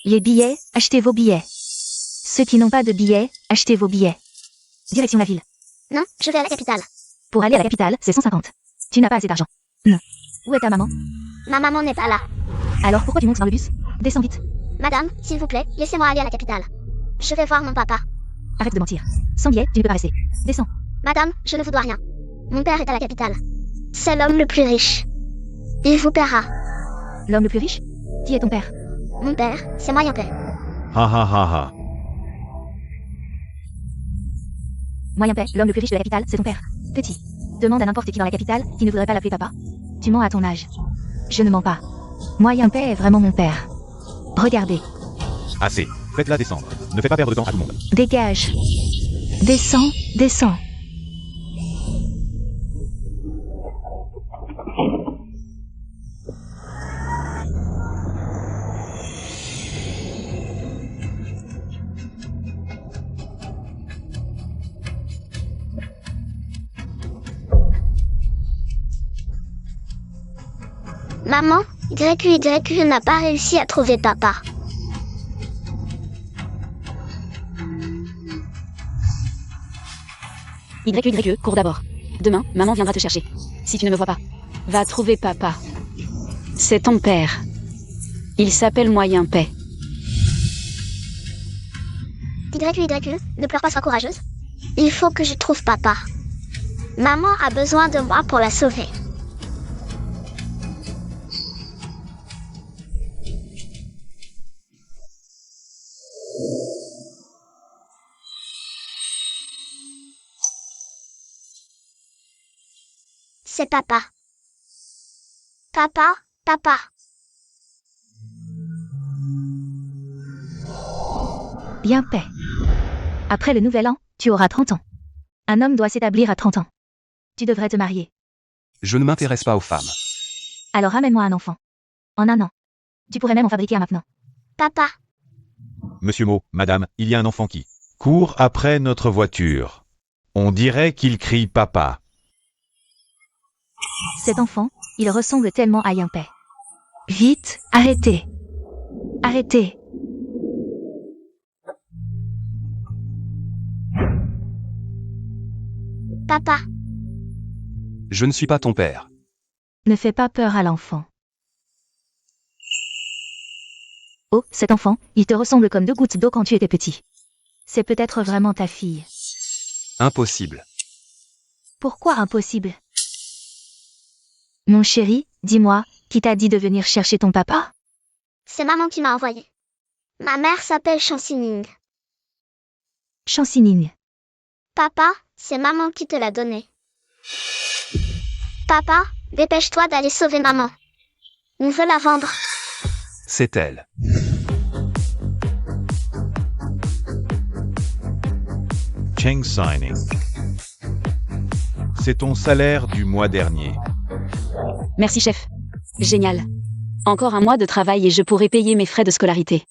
Les billets, achetez vos billets. Ceux qui n'ont pas de billets, achetez vos billets. Direction la ville. Non, je vais à la capitale. Pour aller à la capitale, c'est 150. Tu n'as pas assez d'argent. Non. Où est ta maman? Ma maman n'est pas là. Alors pourquoi tu montes dans le bus? Descends vite. Madame, s'il vous plaît, laissez-moi aller à la capitale. Je vais voir mon papa. Arrête de mentir. Sans billet, tu ne peux pas rester. Descends. Madame, je ne vous dois rien. Mon père est à la capitale. C'est l'homme le plus riche. Il vous paiera. L'homme le plus riche? Qui est ton père? Mon père, c'est Moyen Paix. Ha ha ha ha. Moyen Paix, l'homme le plus riche de la capitale, c'est ton père. Petit. Demande à n'importe qui dans la capitale qui ne voudrait pas l'appeler papa. Tu mens à ton âge. Je ne mens pas. Moyen Paix est vraiment mon père. Regardez. Assez. Faites-la descendre. Ne faites pas perdre de temps à tout le monde. Dégage. Descends, descends. Maman, YQ n'a pas réussi à trouver papa. YQ, cours d'abord. Demain, maman viendra te chercher. Si tu ne me vois pas, va trouver papa. C'est ton père. Il s'appelle Moyen Paix. YQ, ne pleure pas, sois courageuse. Il faut que je trouve papa. Maman a besoin de moi pour la sauver. C'est papa. Papa. Bien paix. Après le nouvel an, tu auras 30 ans. Un homme doit s'établir à 30 ans. Tu devrais te marier. Je ne m'intéresse pas aux femmes. Alors ramène-moi un enfant. En un an. Tu pourrais même en fabriquer un maintenant. Papa. Monsieur Mo, madame, il y a un enfant qui court après notre voiture. On dirait qu'il crie papa. Cet enfant, il ressemble tellement à Yinpei. Vite, arrêtez. Arrêtez. Papa. Je ne suis pas ton père. Ne fais pas peur à l'enfant. Oh, cet enfant, il te ressemble comme 2 gouttes d'eau quand tu étais petit. C'est peut-être vraiment ta fille. Impossible. Pourquoi impossible? Mon chéri, dis-moi, qui t'a dit de venir chercher ton papa? C'est maman qui m'a envoyé. Ma mère s'appelle Chansining. Chansining. Papa, c'est maman qui te l'a donné. Papa, dépêche-toi d'aller sauver maman. On veut la vendre. C'est elle. Cheng Signing. C'est ton salaire du mois dernier. Merci chef. Génial. Encore un mois de travail et je pourrai payer mes frais de scolarité.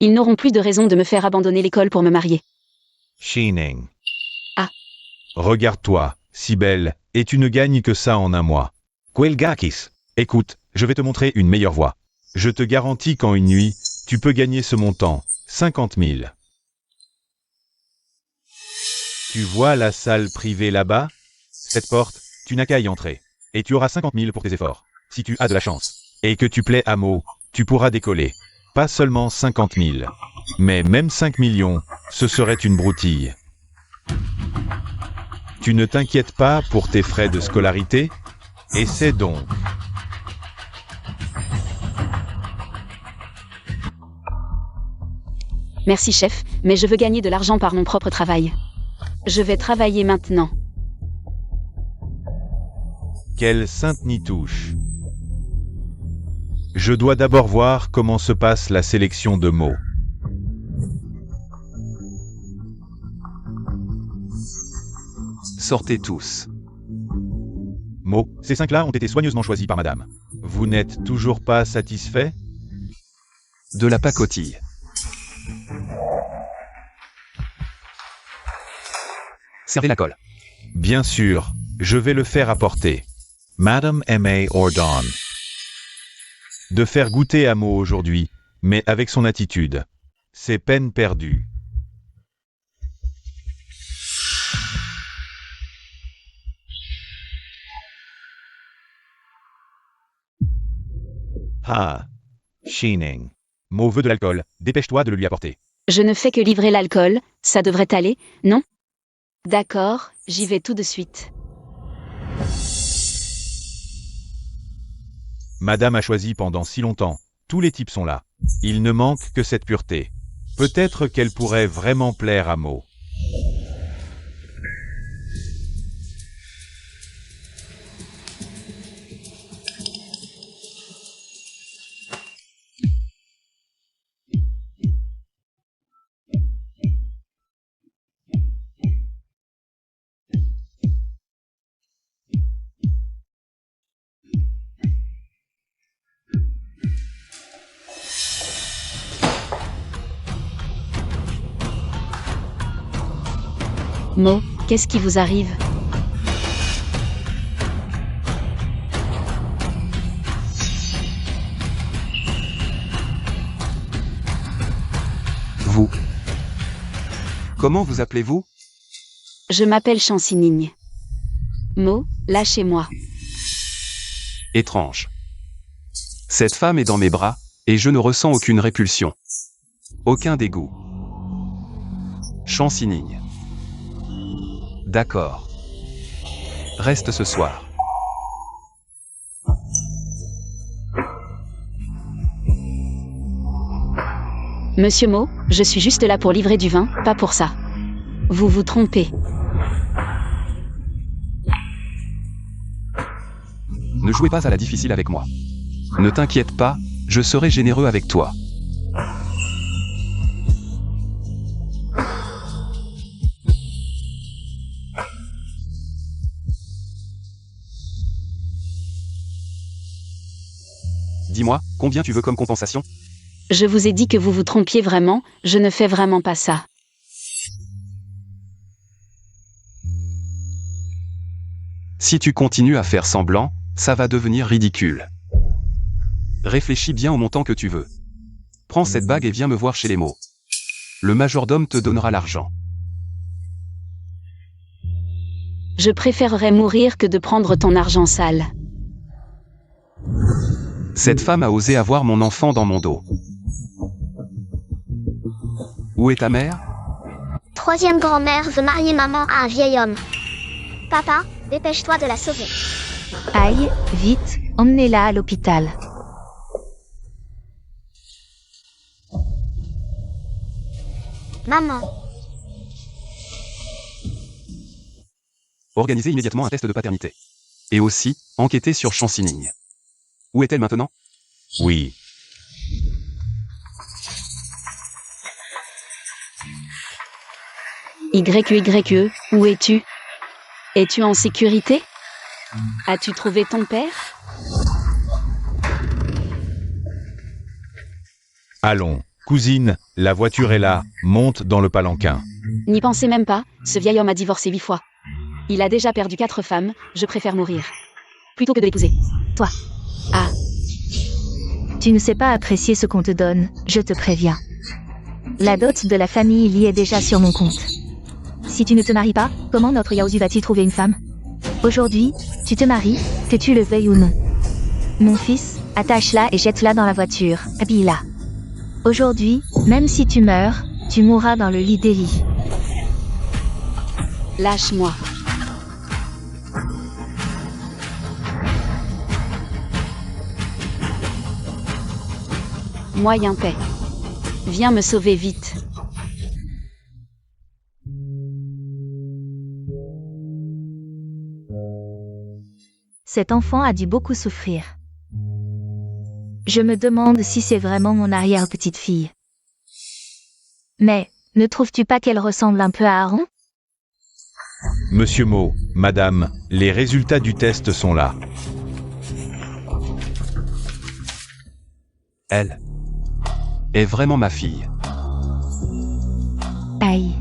Ils n'auront plus de raison de me faire abandonner l'école pour me marier. Shining. Ah. Regarde-toi, si belle, et tu ne gagnes que ça en un mois. Quelgakis. Écoute, je vais te montrer une meilleure voie. Je te garantis qu'en une nuit, tu peux gagner ce montant, 50 000. Tu vois la salle privée là-bas? Cette porte, tu n'as qu'à y entrer. Et tu auras 50 000 pour tes efforts. Si tu as de la chance. Et que tu plais à Mo, tu pourras décoller. Pas seulement 50 000. Mais même 5 millions, ce serait une broutille. Tu ne t'inquiètes pas pour tes frais de scolarité? Essaie donc. Merci chef, mais je veux gagner de l'argent par mon propre travail. Je vais travailler maintenant. Quelle sainte nitouche. Je dois d'abord voir comment se passe la sélection de mots. Sortez tous. Mots, ces 5-là ont été soigneusement choisis par madame. Vous n'êtes toujours pas satisfait? De la pacotille. Servez la colle. Bien sûr, je vais le faire apporter. Madame M.A. Ordon. De faire goûter à Mo aujourd'hui, Mais avec son attitude, c'est peine perdue. Ah, Shining. Mo veut de l'alcool, dépêche-toi de le lui apporter. Je ne fais que livrer l'alcool, ça devrait aller, non? D'accord, j'y vais tout de suite. Madame a choisi pendant si longtemps. Tous les types sont là. Il ne manque que cette pureté. Peut-être qu'elle pourrait vraiment plaire à Mo. Mo, qu'est-ce qui vous arrive? Vous. Comment vous appelez-vous? Je m'appelle Chansinigne. Mo, lâchez-moi. Étrange. Cette femme est dans mes bras, et je ne ressens aucune répulsion. Aucun dégoût. Chansinigne. D'accord. Reste ce soir. Monsieur Mo, je suis juste là pour livrer du vin, pas pour ça. Vous vous trompez. Ne jouez pas à la difficile avec moi. Ne t'inquiète pas, je serai généreux avec toi. Dis-moi, combien tu veux comme compensation? Je vous ai dit que vous vous trompiez vraiment, je ne fais vraiment pas ça. Si tu continues à faire semblant, ça va devenir ridicule. Réfléchis bien au montant que tu veux. Prends cette bague et viens me voir chez les mots. Le majordome te donnera l'argent. Je préférerais mourir que de prendre ton argent sale. Cette femme a osé avoir mon enfant dans mon dos. Où est ta mère? Troisième grand-mère veut marier maman à un vieil homme. Papa, dépêche-toi de la sauver. Aïe, vite, emmenez-la à l'hôpital. Maman, Organisez immédiatement un test de paternité. Et aussi, enquêtez sur Chansinigne. Où est-elle maintenant? Oui. YYE, où es-tu? Es-tu en sécurité? As-tu trouvé ton père? Allons, cousine, la voiture est là, monte dans le palanquin. N'y pensez même pas, ce vieil homme a divorcé 8 fois. Il a déjà perdu 4 femmes, je préfère mourir. Plutôt que de l'épouser. Toi. Ah, Tu ne sais pas apprécier ce qu'on te donne, je te préviens. La dot de la famille y est déjà sur mon compte. Si tu ne te maries pas, comment notre Yaozu va-t-il trouver une femme? Aujourd'hui, tu te maries, que tu le veuilles ou non. Mon fils, attache-la et jette-la dans la voiture, habille-la. Aujourd'hui, même si tu meurs, tu mourras dans le lit d'Eli. lâche-moi. Moyen paix. Viens me sauver vite. Cet enfant a dû beaucoup souffrir. Je me demande si c'est vraiment mon arrière-petite-fille. Mais, ne trouves-tu pas qu'elle ressemble un peu à Aaron? Monsieur Mo, madame, les résultats du test sont là. Elle est vraiment ma fille. Aïe.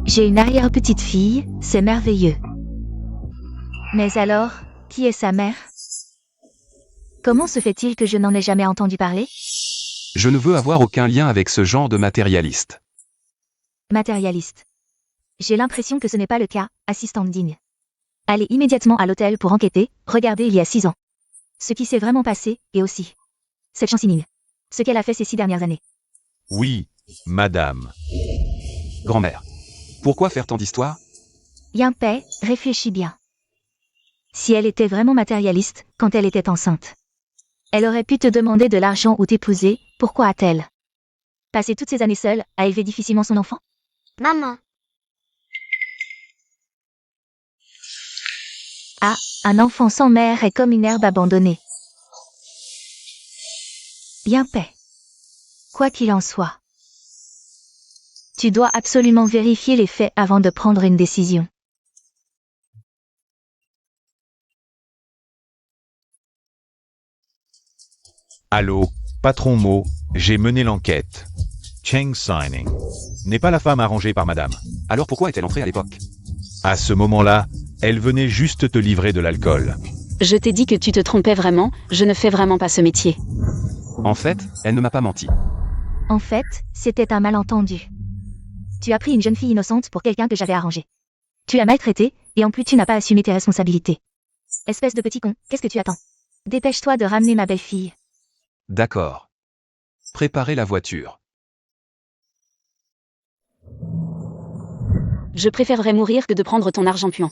J'ai une arrière-petite-fille, c'est merveilleux. Mais alors, qui est sa mère? Comment se fait-il que je n'en ai jamais entendu parler? Je ne veux avoir aucun lien avec ce genre de matérialiste. Matérialiste. J'ai l'impression que ce n'est pas le cas, assistante digne. Allez immédiatement à l'hôtel pour enquêter, regardez il y a 6 ans. Ce qui s'est vraiment passé, et aussi. Cette Chansining. Ce qu'elle a fait ces 6 dernières années. Oui, madame. Grand-mère. Pourquoi faire tant d'histoires? Yinpei, réfléchis bien. Si elle était vraiment matérialiste, quand elle était enceinte. Elle aurait pu te demander de l'argent ou t'épouser, pourquoi a-t-elle passé toutes ces années seule, à élever difficilement son enfant? Maman, Ah, un enfant sans mère est comme une herbe abandonnée. Yinpei. Quoi qu'il en soit. Tu dois absolument vérifier les faits avant de prendre une décision. Allô, patron Mo, j'ai mené l'enquête. Cheng Signing n'est pas la femme arrangée par madame. Alors pourquoi est-elle entrée à l'époque? À ce moment-là, elle venait juste te livrer de l'alcool. Je t'ai dit que tu te trompais vraiment, je ne fais vraiment pas ce métier. En fait, elle ne m'a pas menti. En fait, c'était un malentendu. Tu as pris une jeune fille innocente pour quelqu'un que j'avais arrangé. Tu l'as maltraitée, et en plus tu n'as pas assumé tes responsabilités. Espèce de petit con, qu'est-ce que tu attends? Dépêche-toi de ramener ma belle-fille. D'accord. Préparez la voiture. Je préférerais mourir que de prendre ton argent puant.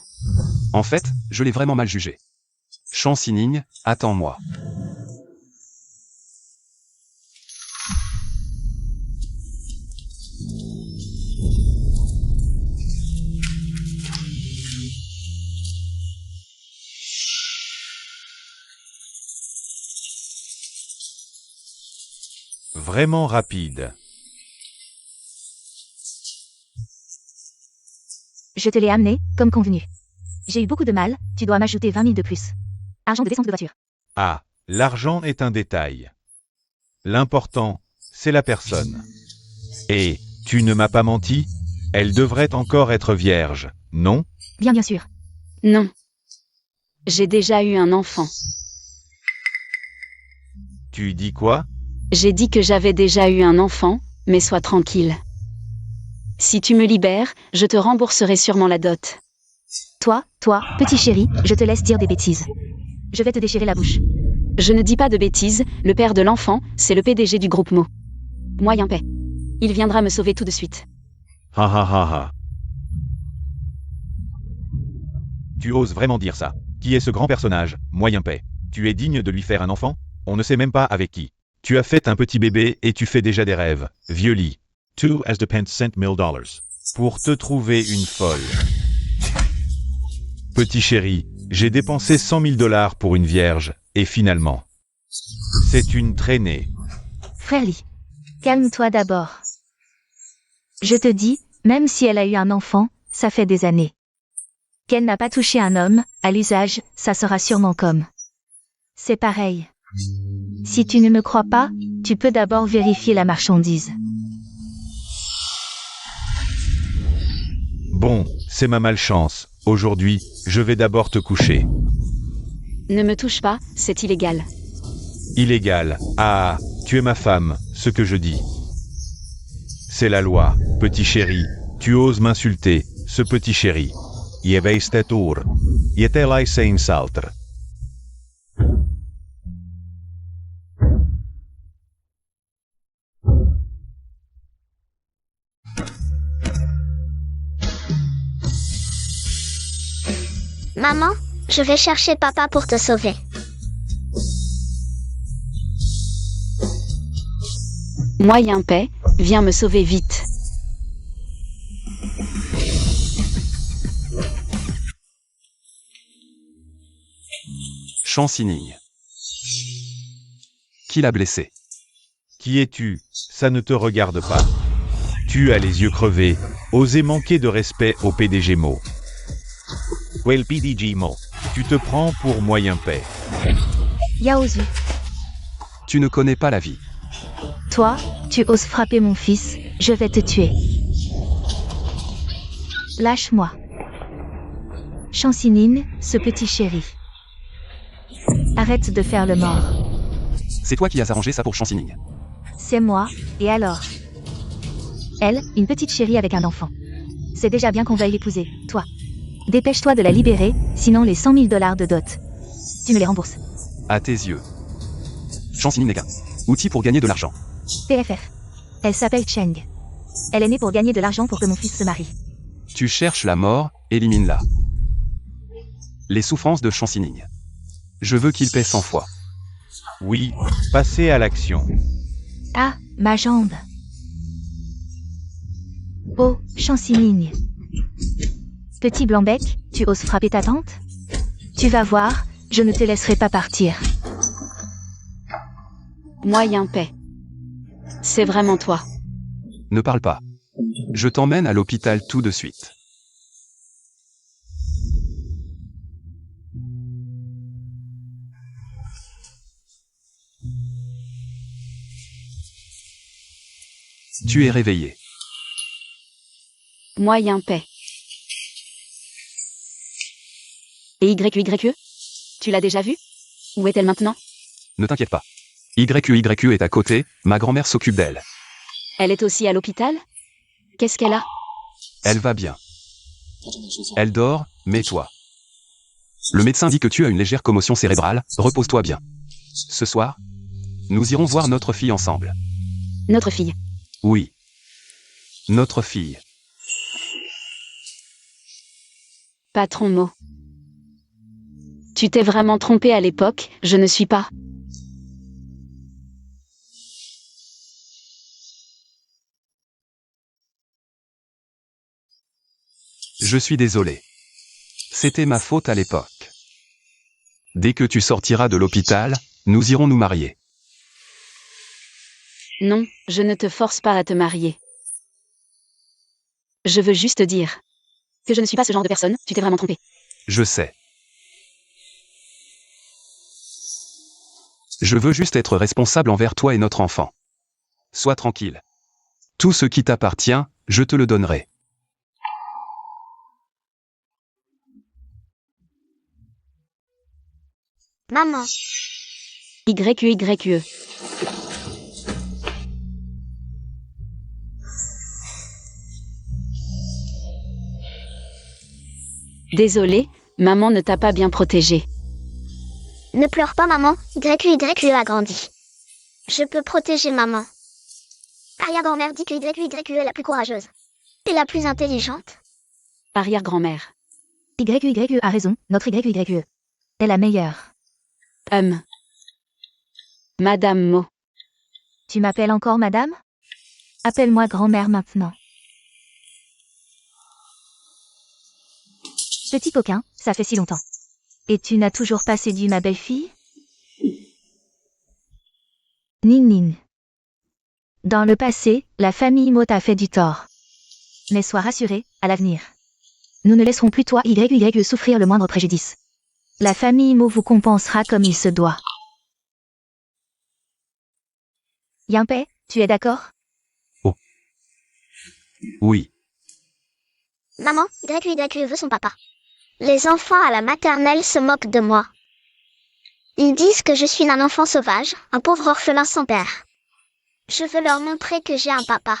En fait, je l'ai vraiment mal jugé. Chansining, attends-moi. Vraiment rapide. Je te l'ai amené, comme convenu. J'ai eu beaucoup de mal, tu dois m'ajouter 20 000 de plus. Argent de descente de voiture. Ah, l'argent est un détail. L'important, c'est la personne. Et, tu ne m'as pas menti? Elle devrait encore être vierge, non? Bien sûr. Non. J'ai déjà eu un enfant. Tu dis quoi? J'ai dit que j'avais déjà eu un enfant, mais sois tranquille. Si tu me libères, je te rembourserai sûrement la dot. Toi, petit chéri, je te laisse dire des bêtises. Je vais te déchirer la bouche. Je ne dis pas de bêtises, le père de l'enfant, c'est le PDG du groupe Mo. Moi Yinpei. Il viendra me sauver tout de suite. Ha ha ha ha. Tu oses vraiment dire ça? Qui est ce grand personnage, moi Yinpei? Tu es digne de lui faire un enfant? On ne sait même pas avec qui. Tu as fait un petit bébé et tu fais déjà des rêves. Vieux lit. Two as depends $100 000. Pour te trouver une folle. Petit chéri, j'ai dépensé $100 000 pour une vierge, et finalement. C'est une traînée. Frère Lee. Calme-toi d'abord. Je te dis, même si elle a eu un enfant, ça fait des années. Qu'elle n'a pas touché un homme, à l'usage, ça sera sûrement comme. C'est pareil. Si tu ne me crois pas, tu peux d'abord vérifier la marchandise. Bon, c'est ma malchance. Aujourd'hui, je vais d'abord te coucher. Ne me touche pas, c'est illégal. Illégal. Ah, tu es ma femme, ce que je dis. C'est la loi, petit chéri. Tu oses m'insulter, ce petit chéri. Je wees het oor. Je te laisse insulter. maman, je vais chercher papa pour te sauver. Moi Yinpei, viens me sauver vite. Chansining. Qui l'a blessé? Qui es-tu? Ça ne te regarde pas. Tu as les yeux crevés, osé manquer de respect au PDG Mo. Well PDG Mo. Tu te prends pour moi Yinpei. Yaozu. Tu ne connais pas la vie. Toi, tu oses frapper mon fils, je vais te tuer. Lâche-moi. Chansining, ce petit chéri. Arrête de faire le mort. C'est toi qui as arrangé ça pour Chansining. c'est moi, et alors? Elle, une petite chérie avec un enfant. C'est déjà bien qu'on veuille l'épouser, toi. Dépêche-toi de la libérer, sinon les 100 000 $ de dot. Tu me les rembourses. À tes yeux. Chansining n'est qu'un outil pour gagner de l'argent. PFF. Elle s'appelle Cheng. Elle est née pour gagner de l'argent pour que mon fils se marie. Tu cherches la mort, élimine-la. Les souffrances de Chansining. Je veux qu'il paie 100 fois. Oui, passez à l'action. Ah, ma jambe. Oh, Chansining. Petit Blanc-bec, tu oses frapper ta tante? Tu vas voir, je ne te laisserai pas partir. Moyen paix. C'est vraiment toi. Ne parle pas. Je t'emmène à l'hôpital tout de suite. Tu es réveillé. Moyen paix. Et YQYE? Tu l'as déjà vue? Où est-elle maintenant? Ne t'inquiète pas. YQYE est à côté, ma grand-mère s'occupe d'elle. Elle est aussi à l'hôpital? Qu'est-ce qu'elle a? Elle va bien. Elle dort, mais toi. Le médecin dit que tu as une légère commotion cérébrale, repose-toi bien. Ce soir, nous irons voir notre fille ensemble. Notre fille. Oui. Notre fille. Patron Mo. Tu t'es vraiment trompé à l'époque, je ne suis pas. Je suis désolé. C'était ma faute à l'époque. Dès que tu sortiras de l'hôpital, nous irons nous marier. Non, je ne te force pas à te marier. Je veux juste dire que je ne suis pas ce genre de personne, tu t'es vraiment trompé. Je sais. Je veux juste être responsable envers toi et notre enfant. Sois tranquille. Tout ce qui t'appartient, je te le donnerai. Maman, YQYE. Désolée, maman ne t'a pas bien protégée. ne pleure pas maman, YQYE a grandi. Je peux protéger maman. Arrière-grand-mère dit que YQYE est la plus courageuse. Et la plus intelligente. Arrière-grand-mère. YYE a raison, notre YYE est la meilleure. Madame Mo. Tu m'appelles encore madame? Appelle-moi grand-mère maintenant. Petit coquin, ça fait si longtemps. Et tu n'as toujours pas séduit ma belle-fille? Ning Ning. Dans le passé, la famille Mo t'a fait du tort. Mais sois rassuré, à l'avenir. Nous ne laisserons plus toi YYE souffrir le moindre préjudice. La famille Mo vous compensera comme il se doit. Yinpei, tu es d'accord? Oui. Maman, YQYE veut son papa. Les enfants à la maternelle se moquent de moi. Ils disent que je suis un enfant sauvage, un pauvre orphelin sans père. Je veux leur montrer que j'ai un papa.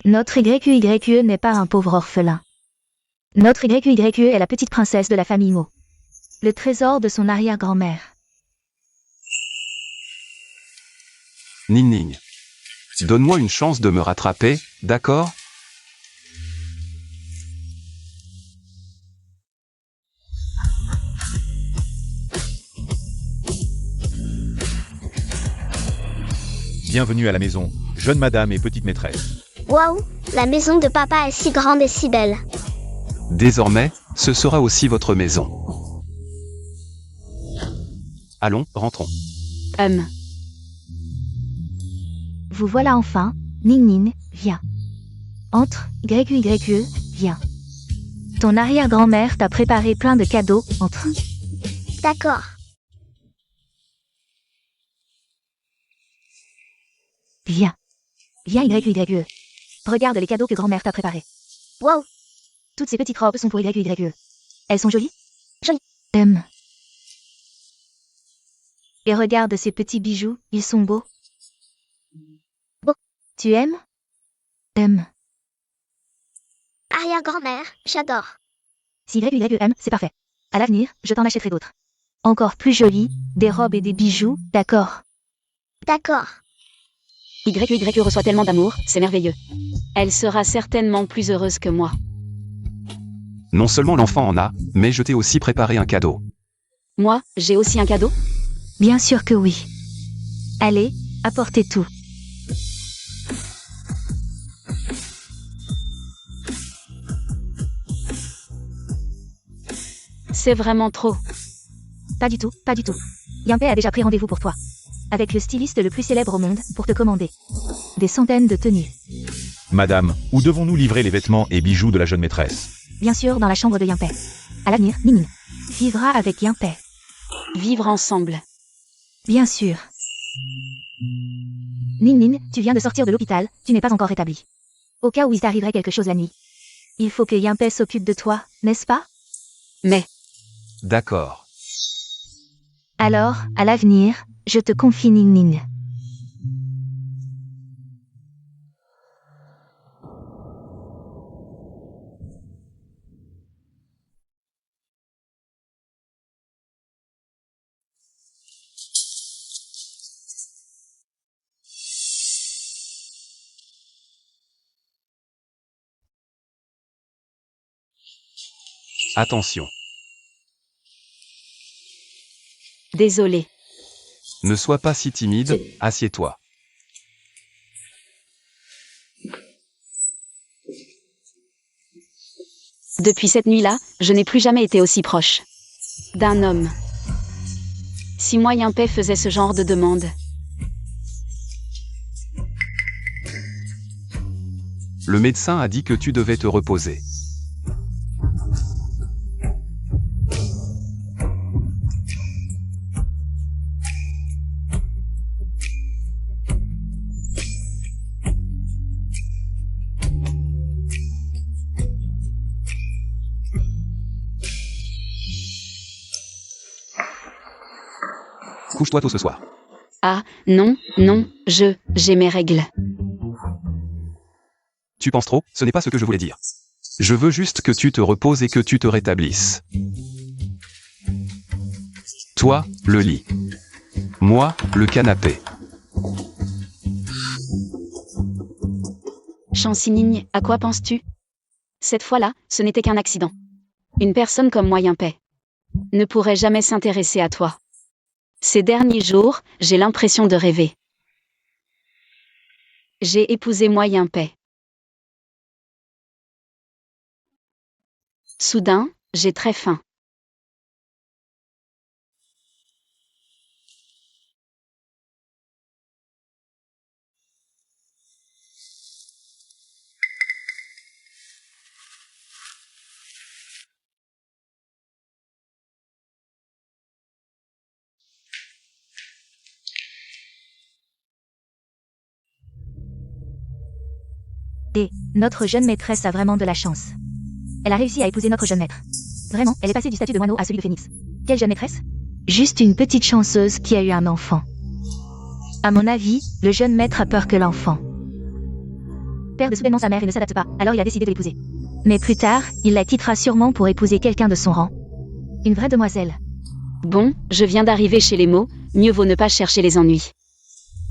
Notre YQYE n'est pas un pauvre orphelin. Notre YQYE est la petite princesse de la famille Mo. Le trésor de son arrière-grand-mère. Ning Ning. Donne-moi une chance de me rattraper, d'accord? Bienvenue à la maison, jeune madame et petite maîtresse. Waouh, la maison de papa est si grande et si belle. Désormais, ce sera aussi votre maison. Allons, rentrons. Vous voilà enfin, Ning Ning, viens. Entre, YQYE, viens. Ton arrière-grand-mère t'a préparé plein de cadeaux, entre. D'accord. Viens. Viens YQYE. Regarde les cadeaux que grand-mère t'a préparés. Waouh, Toutes ces petites robes sont pour YQYE. Elles sont jolies? Jolies. Et regarde ces petits bijoux, ils sont beaux. Tu aimes? Aime. Arrière-grand-mère, j'adore. Si YYM, c'est parfait. À l'avenir, je t'en achèterai d'autres. Encore plus jolies, des robes et des bijoux, d'accord? D'accord. YYE reçoit tellement d'amour, c'est merveilleux. Elle sera certainement plus heureuse que moi. Non seulement l'enfant en a, mais je t'ai aussi préparé un cadeau. Moi, j'ai aussi un cadeau? Bien sûr que oui. Allez, apportez tout. C'est vraiment trop. Pas du tout, pas du tout. Yampe a déjà pris rendez-vous pour toi. Avec le styliste le plus célèbre au monde pour te commander des centaines de tenues. Madame, où devons-nous livrer les vêtements et bijoux de la jeune maîtresse? Bien sûr, dans la chambre de Yampe. À l'avenir, Ninin vivra avec Yampe. Vivre ensemble. Bien sûr. Ninin, tu viens de sortir de l'hôpital, tu n'es pas encore rétabli. Au cas où il t'arriverait quelque chose la nuit. Il faut que Yampe s'occupe de toi, n'est-ce pas? Mais, D'accord. Alors, à l'avenir, je te confie Ninin. Attention. désolé. Ne sois pas si timide, assieds-toi. Depuis cette nuit-là, je n'ai plus jamais été aussi proche d'un homme. Si moi Yampe faisait ce genre de demande. Le médecin a dit que tu devais te reposer. Couche-toi tôt ce soir. Ah, non, j'ai mes règles. Tu penses trop, ce n'est pas ce que je voulais dire. Je veux juste que tu te reposes et que tu te rétablisses. Toi, le lit. Moi, le canapé. Chansinigne, à quoi penses-tu? Cette fois-là, ce n'était qu'un accident. Une personne comme moi Yampe ne pourrait jamais s'intéresser à toi. Ces derniers jours, j'ai l'impression de rêver. J'ai épousé moi Yampe. Soudain, j'ai très faim. Et notre jeune maîtresse a vraiment de la chance. Elle a réussi à épouser notre jeune maître. Vraiment, elle est passée du statut de moineau à celui de phénix. Quelle jeune maîtresse? Juste une petite chanceuse qui a eu un enfant. À mon avis, le jeune maître a peur que l'enfant perde soudainement sa mère et ne s'adapte pas, alors il a décidé de l'épouser. Mais plus tard, il la quittera sûrement pour épouser quelqu'un de son rang. Une vraie demoiselle. Bon, je viens d'arriver chez les mots, mieux vaut ne pas chercher les ennuis.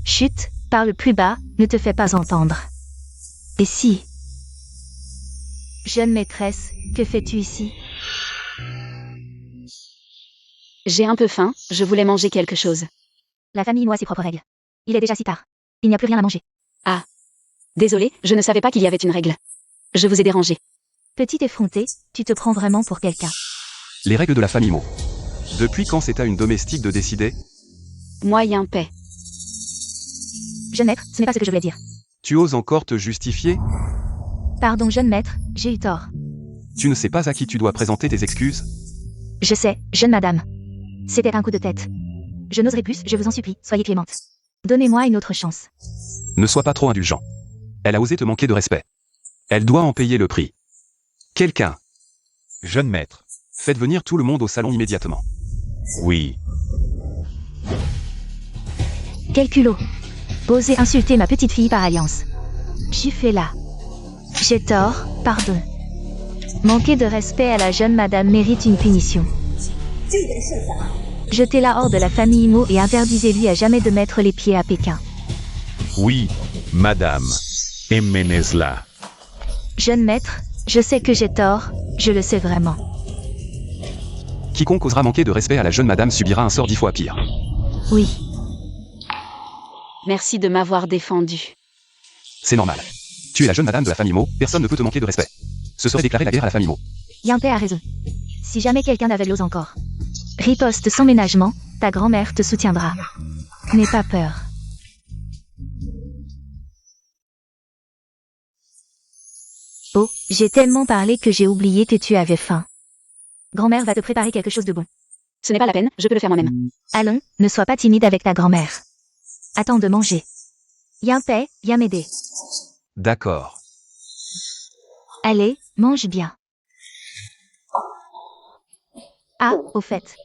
Chut, parle plus bas, ne te fais pas entendre. Et si? Jeune maîtresse, que fais-tu ici? J'ai un peu faim, je voulais manger quelque chose. La famille noie ses propres règles. Il est déjà si tard. Il n'y a plus rien à manger. Ah. Désolé, je ne savais pas qu'il y avait une règle. Je vous ai dérangé. Petit effronté, tu te prends vraiment pour quelqu'un. Les règles de la famille Mo. Depuis quand c'est à une domestique de décider? Moi Yampe. Jeune maître, ce n'est pas ce que je voulais dire. Tu oses encore te justifier? Pardon jeune maître, j'ai eu tort. Tu ne sais pas à qui tu dois présenter tes excuses? Je sais, jeune madame. C'était un coup de tête. Je n'oserai plus, je vous en supplie, soyez clémente. Donnez-moi une autre chance. Ne sois pas trop indulgent. Elle a osé te manquer de respect. Elle doit en payer le prix. Quelqu'un, Jeune maître. faites venir tout le monde au salon immédiatement. Oui. Quel culot. Osez insulter ma petite fille par alliance. Giflez-la. J'ai tort, pardon. Manquer de respect à la jeune madame mérite une punition. Jetez-la hors de la famille Imo et interdisez-lui à jamais de mettre les pieds à Pékin. Oui, madame. Emmenez-la. Jeune maître, je sais que j'ai tort, je le sais vraiment. Quiconque osera manquer de respect à la jeune madame subira un sort 10 fois pire. Oui, Merci de m'avoir défendu. C'est normal. Tu es la jeune madame de la famille Mo, personne ne peut te manquer de respect. Ce serait déclarer la guerre à la famille Mo. Yampe a raison. Si jamais quelqu'un d'aveugle ose encore. Riposte sans ménagement, ta grand-mère te soutiendra. N'aie pas peur. Oh, j'ai tellement parlé que j'ai oublié que tu avais faim. Grand-mère va te préparer quelque chose de bon. Ce n'est pas la peine, je peux le faire moi-même. Allons, ne sois pas timide avec ta grand-mère. Attends de manger. Yampe, viens m'aider. D'accord. Allez, mange bien. Ah, au fait.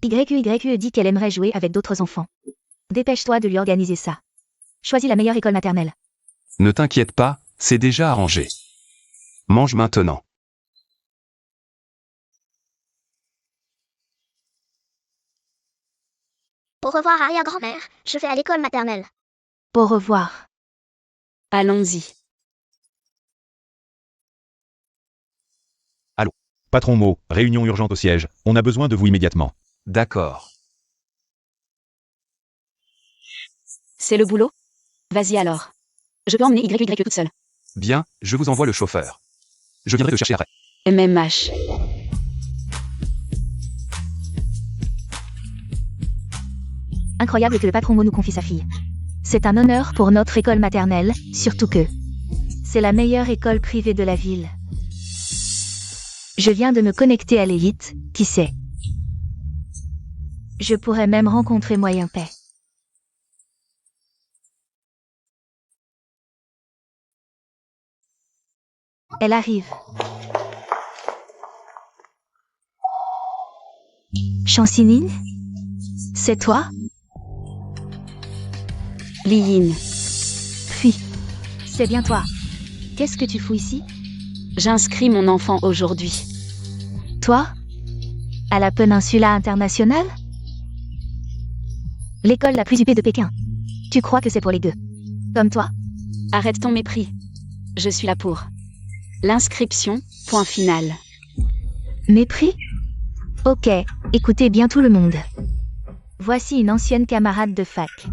YQYQ dit qu'elle aimerait jouer avec d'autres enfants. Dépêche-toi de lui organiser ça. Choisis la meilleure école maternelle. Ne t'inquiète pas, c'est déjà arrangé. Mange maintenant. Au revoir arrière-grand-mère, je vais à l'école maternelle. Au revoir. Allons-y. Patron Mo, réunion urgente au siège. On a besoin de vous immédiatement. D'accord. C'est le boulot? Vas-y alors. Je peux emmener YY toute seule. Bien, je vous envoie le chauffeur. Je viendrai te chercher après. MMH. Incroyable que le patron Mo nous confie sa fille. C'est un honneur pour notre école maternelle, surtout que c'est la meilleure école privée de la ville. Je viens de me connecter à l'élite, qui sait. Je pourrais même rencontrer Moyen Paix. Elle arrive. Chancinine? C'est toi? Liyin. Puis, c'est bien toi. Qu'est-ce que tu fous ici? J'inscris mon enfant aujourd'hui. Toi? À la Peninsula Internationale? L'école la plus huppée de Pékin. Tu crois que c'est pour les deux? Comme toi? Arrête ton mépris. Je suis là pour. L'inscription, point final. Mépris? Ok, écoutez bien tout le monde. Voici une ancienne camarade de fac.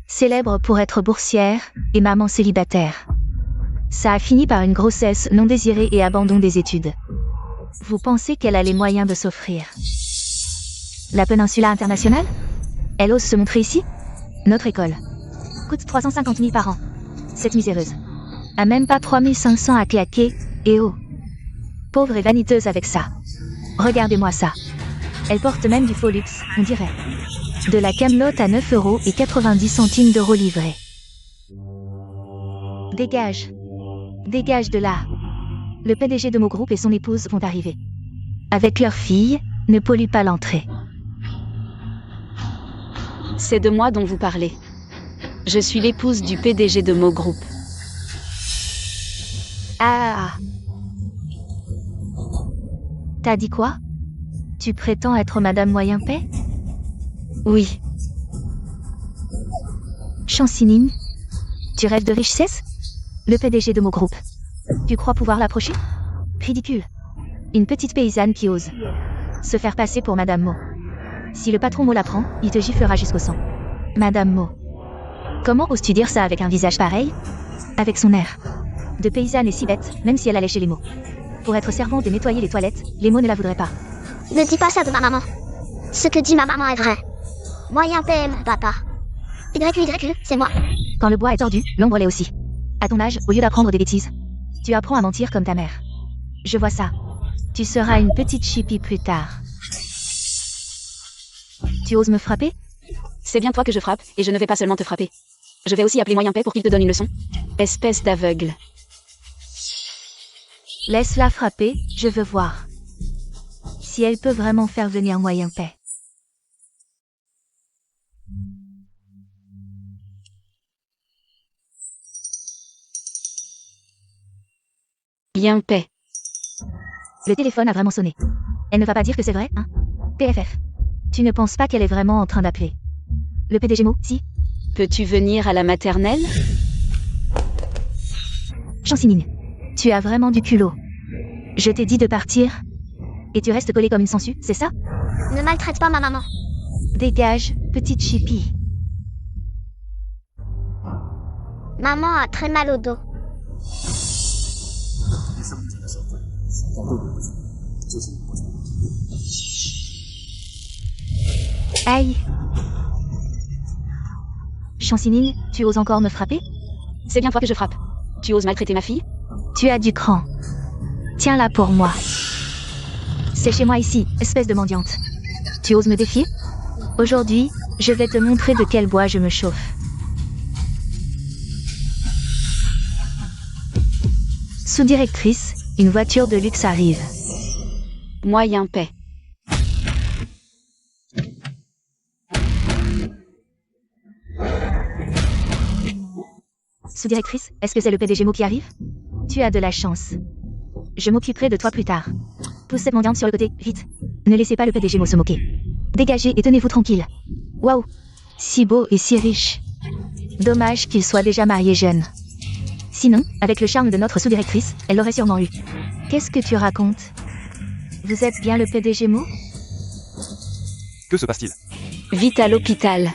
Célèbre pour être boursière et maman célibataire. Ça a fini par une grossesse non désirée et abandon des études. Vous pensez qu'elle a les moyens de s'offrir? La Peninsula Internationale? Elle ose se montrer ici? Notre école. Coûte 350 000 par an. Cette miséreuse. A même pas 3500 à claquer, et oh. Pauvre et vaniteuse avec ça. Regardez-moi ça. Elle porte même du faux luxe, on dirait. De la Camelot à 9,90 € d'euros livrés. Dégage. Dégage de là. Le PDG de mon groupe et son épouse vont arriver. Avec leur fille, ne pollue pas l'entrée. C'est de moi dont vous parlez. Je suis l'épouse du PDG de Mo Group. Ah. T'as dit quoi? Tu prétends être Madame Moyen Paix? Oui. Chancinine? Tu rêves de richesse? Le PDG de mon groupe. Tu crois pouvoir l'approcher? Ridicule. Une petite paysanne qui ose se faire passer pour Madame Mo. Si le patron Mo l'apprend, il te giflera jusqu'au sang. Madame Mo. Comment oses-tu dire ça avec un visage pareil? Avec son air de paysanne et si bête, même si elle allait chez les mots. Pour être servante et nettoyer les toilettes, les mots ne la voudraient pas. Ne dis pas ça de ma maman. Ce que dit ma maman est vrai. Moyen Paix est mon papa. YQYQ, c'est moi. Quand le bois est tordu, l'ombre l'est aussi. À ton âge, au lieu d'apprendre des bêtises, tu apprends à mentir comme ta mère. Je vois ça. Tu seras une petite chipie plus tard. Tu oses me frapper? C'est bien toi que je frappe, et je ne vais pas seulement te frapper. Je vais aussi appeler Moyen Paix pour qu'il te donne une leçon. Espèce d'aveugle. Laisse-la frapper, je veux voir. Si elle peut vraiment faire venir Moyen Paix. Moyen P. Le téléphone a vraiment sonné. Elle ne va pas dire que c'est vrai, hein? PFF. Tu ne penses pas qu'elle est vraiment en train d'appeler le PDG Mo, si? Peux-tu venir à la maternelle? Chancinine. Tu as vraiment du culot. Je t'ai dit de partir. Et tu restes collée comme une sangsue, c'est ça? Ne maltraite pas ma maman. Dégage, petite chipie. Maman a très mal au dos. Aïe. Chancinine, tu oses encore me frapper? C'est bien toi que je frappe. Tu oses maltraiter ma fille? Tu as du cran. Tiens-la pour moi. C'est chez moi ici, espèce de mendiante. Tu oses me défier? Aujourd'hui, je vais te montrer de quel bois je me chauffe. Sous-directrice, une voiture de luxe arrive. Moyen P. Sous-directrice, est-ce que c'est le PDG Mo qui arrive? Tu as de la chance. Je m'occuperai de toi plus tard. Pousse cette mendiante sur le côté, vite. Ne laissez pas le PDG Mo se moquer. Dégagez et tenez-vous tranquille. Waouh! Si beau et si riche. Dommage qu'il soit déjà marié jeune. Sinon, avec le charme de notre sous-directrice, elle l'aurait sûrement eu. Qu'est-ce que tu racontes? Vous êtes bien le PDG Mo? Que se passe-t-il? Vite à l'hôpital.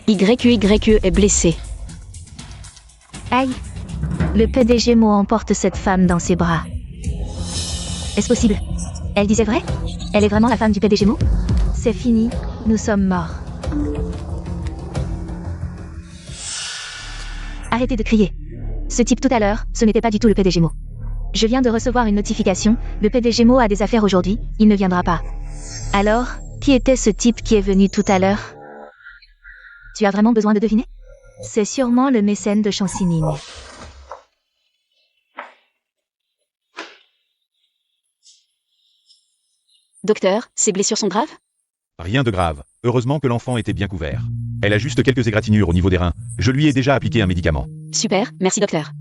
YQYQ est blessé. Aïe! Le PDG Mo emporte cette femme dans ses bras. Est-ce possible? Elle disait vrai? Elle est vraiment la femme du PDG Mo? C'est fini, nous sommes morts. Arrêtez de crier. Ce type tout à l'heure, ce n'était pas du tout le PDG Mo. Je viens de recevoir une notification, le PDG Mo a des affaires aujourd'hui, il ne viendra pas. Alors, qui était ce type qui est venu tout à l'heure? Tu as vraiment besoin de deviner? C'est sûrement le mécène de Chancinine. Docteur, ses blessures sont graves? Rien de grave. Heureusement que l'enfant était bien couvert. Elle a juste quelques égratignures au niveau des reins. Je lui ai déjà appliqué un médicament. Super, merci docteur.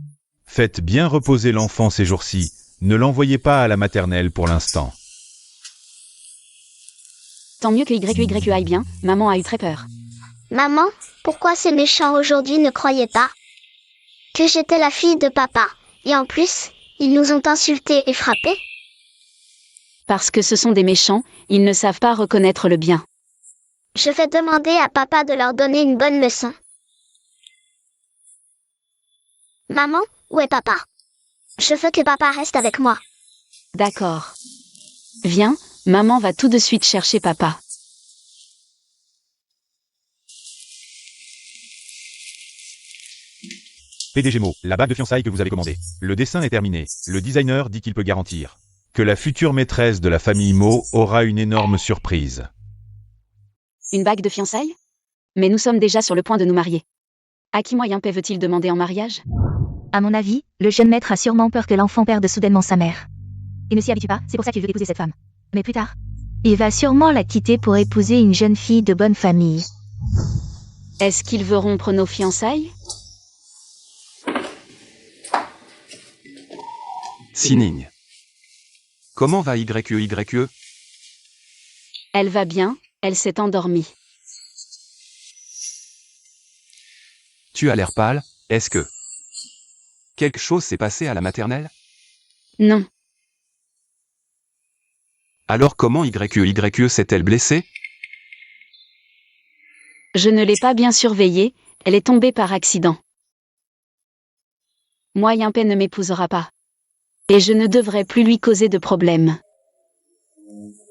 Faites bien reposer l'enfant ces jours-ci. Ne l'envoyez pas à la maternelle pour l'instant. Tant mieux que YQYQ aille bien, maman a eu très peur. Maman, pourquoi ces méchants aujourd'hui ne croyaient pas que j'étais la fille de papa? Et en plus, ils nous ont insultés et frappés? Parce que ce sont des méchants, ils ne savent pas reconnaître le bien. Je vais demander à papa de leur donner une bonne leçon. Maman, où est papa? Je veux que papa reste avec moi. D'accord. Viens, maman va tout de suite chercher papa. PDG Mo, la bague de fiançailles que vous avez commandée. Le dessin est terminé. Le designer dit qu'il peut garantir que la future maîtresse de la famille Mo aura une énorme surprise. Une bague de fiançailles? Mais nous sommes déjà sur le point de nous marier. À qui Moyen P veut-il demander en mariage? À mon avis, le jeune maître a sûrement peur que l'enfant perde soudainement sa mère. Il ne s'y habitue pas, c'est pour ça qu'il veut épouser cette femme. Mais plus tard, il va sûrement la quitter pour épouser une jeune fille de bonne famille. Est-ce qu'il veut rompre nos fiançailles? Sinine. Comment va YQYQ? Elle va bien, elle s'est endormie. Tu as l'air pâle, est-ce que quelque chose s'est passé à la maternelle? Non, Alors comment YQYQ s'est-elle blessée? je ne l'ai pas bien surveillée, elle est tombée par accident. Moyen P ne m'épousera pas. Et je ne devrais plus lui causer de problème.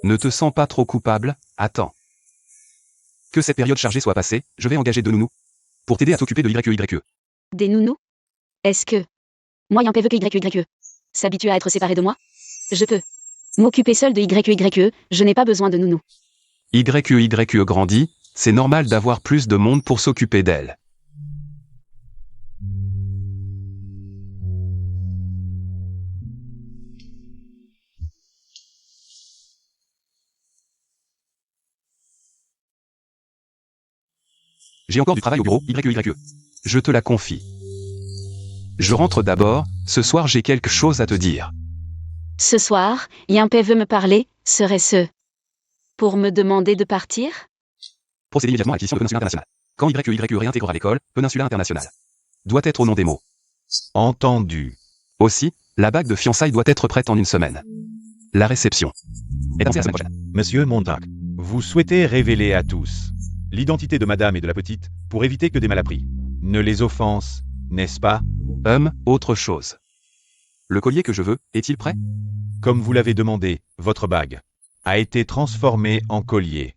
Ne te sens pas trop coupable? Attends. Que cette période chargée soit passée, je vais engager 2 nounous pour t'aider à t'occuper de YQYQ. Des nounous? Est-ce que Moyen P veut que YQYQ s'habitue à être séparé de moi? Je peux m'occuper seul de YQYQ, je n'ai pas besoin de nounou. YQYQ grandit, c'est normal d'avoir plus de monde pour s'occuper d'elle. J'ai encore du travail au bureau, YQYQ. Je te la confie. Je rentre d'abord, ce soir j'ai quelque chose à te dire. Ce soir, Yimpé veut me parler, serait-ce pour me demander de partir? Procédez immédiatement à l'acquisition de Péninsula Internationale. Quand YEYE réintégrera l'école, Péninsula Internationale doit être au nom des mots. Entendu. Aussi, la bague de fiançailles doit être prête en 1 semaine. La réception est annoncée la semaine prochaine. Monsieur Montag, vous souhaitez révéler à tous l'identité de madame et de la petite pour éviter que des malappris ne les offensent, n'est-ce pas? Autre chose. Le collier que je veux, est-il prêt? Comme vous l'avez demandé, votre bague a été transformée en collier.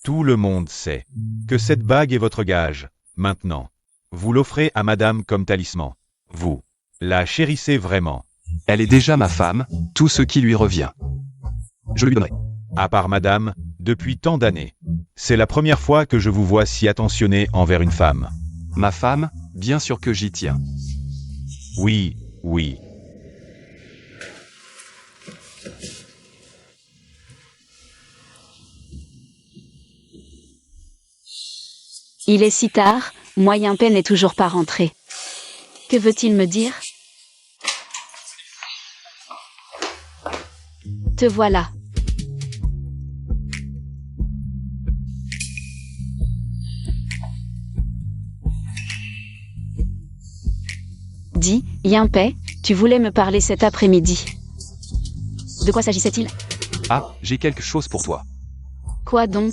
Tout le monde sait que cette bague est votre gage. Maintenant, vous l'offrez à madame comme talisman. Vous la chérissez vraiment. Elle est déjà ma femme, tout ce qui lui revient. Je lui donnerai. À part madame, depuis tant d'années, c'est la première fois que je vous vois si attentionné envers une femme. Ma femme, bien sûr que j'y tiens. Oui, oui. Il est si tard, Yimpé n'est toujours pas rentré. Que veut-il me dire? Te voilà. Dis, Yimpé, tu voulais me parler cet après-midi. De quoi s'agissait-il? Ah, j'ai quelque chose pour toi. Quoi donc?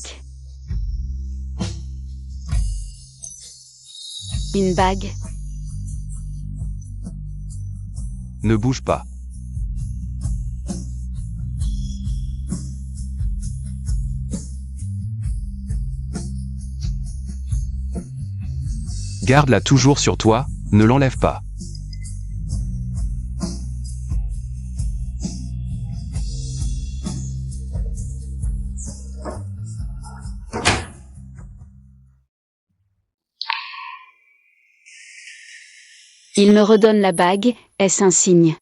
Une bague? Ne bouge pas. Garde-la toujours sur toi, ne l'enlève pas. Il me redonne la bague, est-ce un signe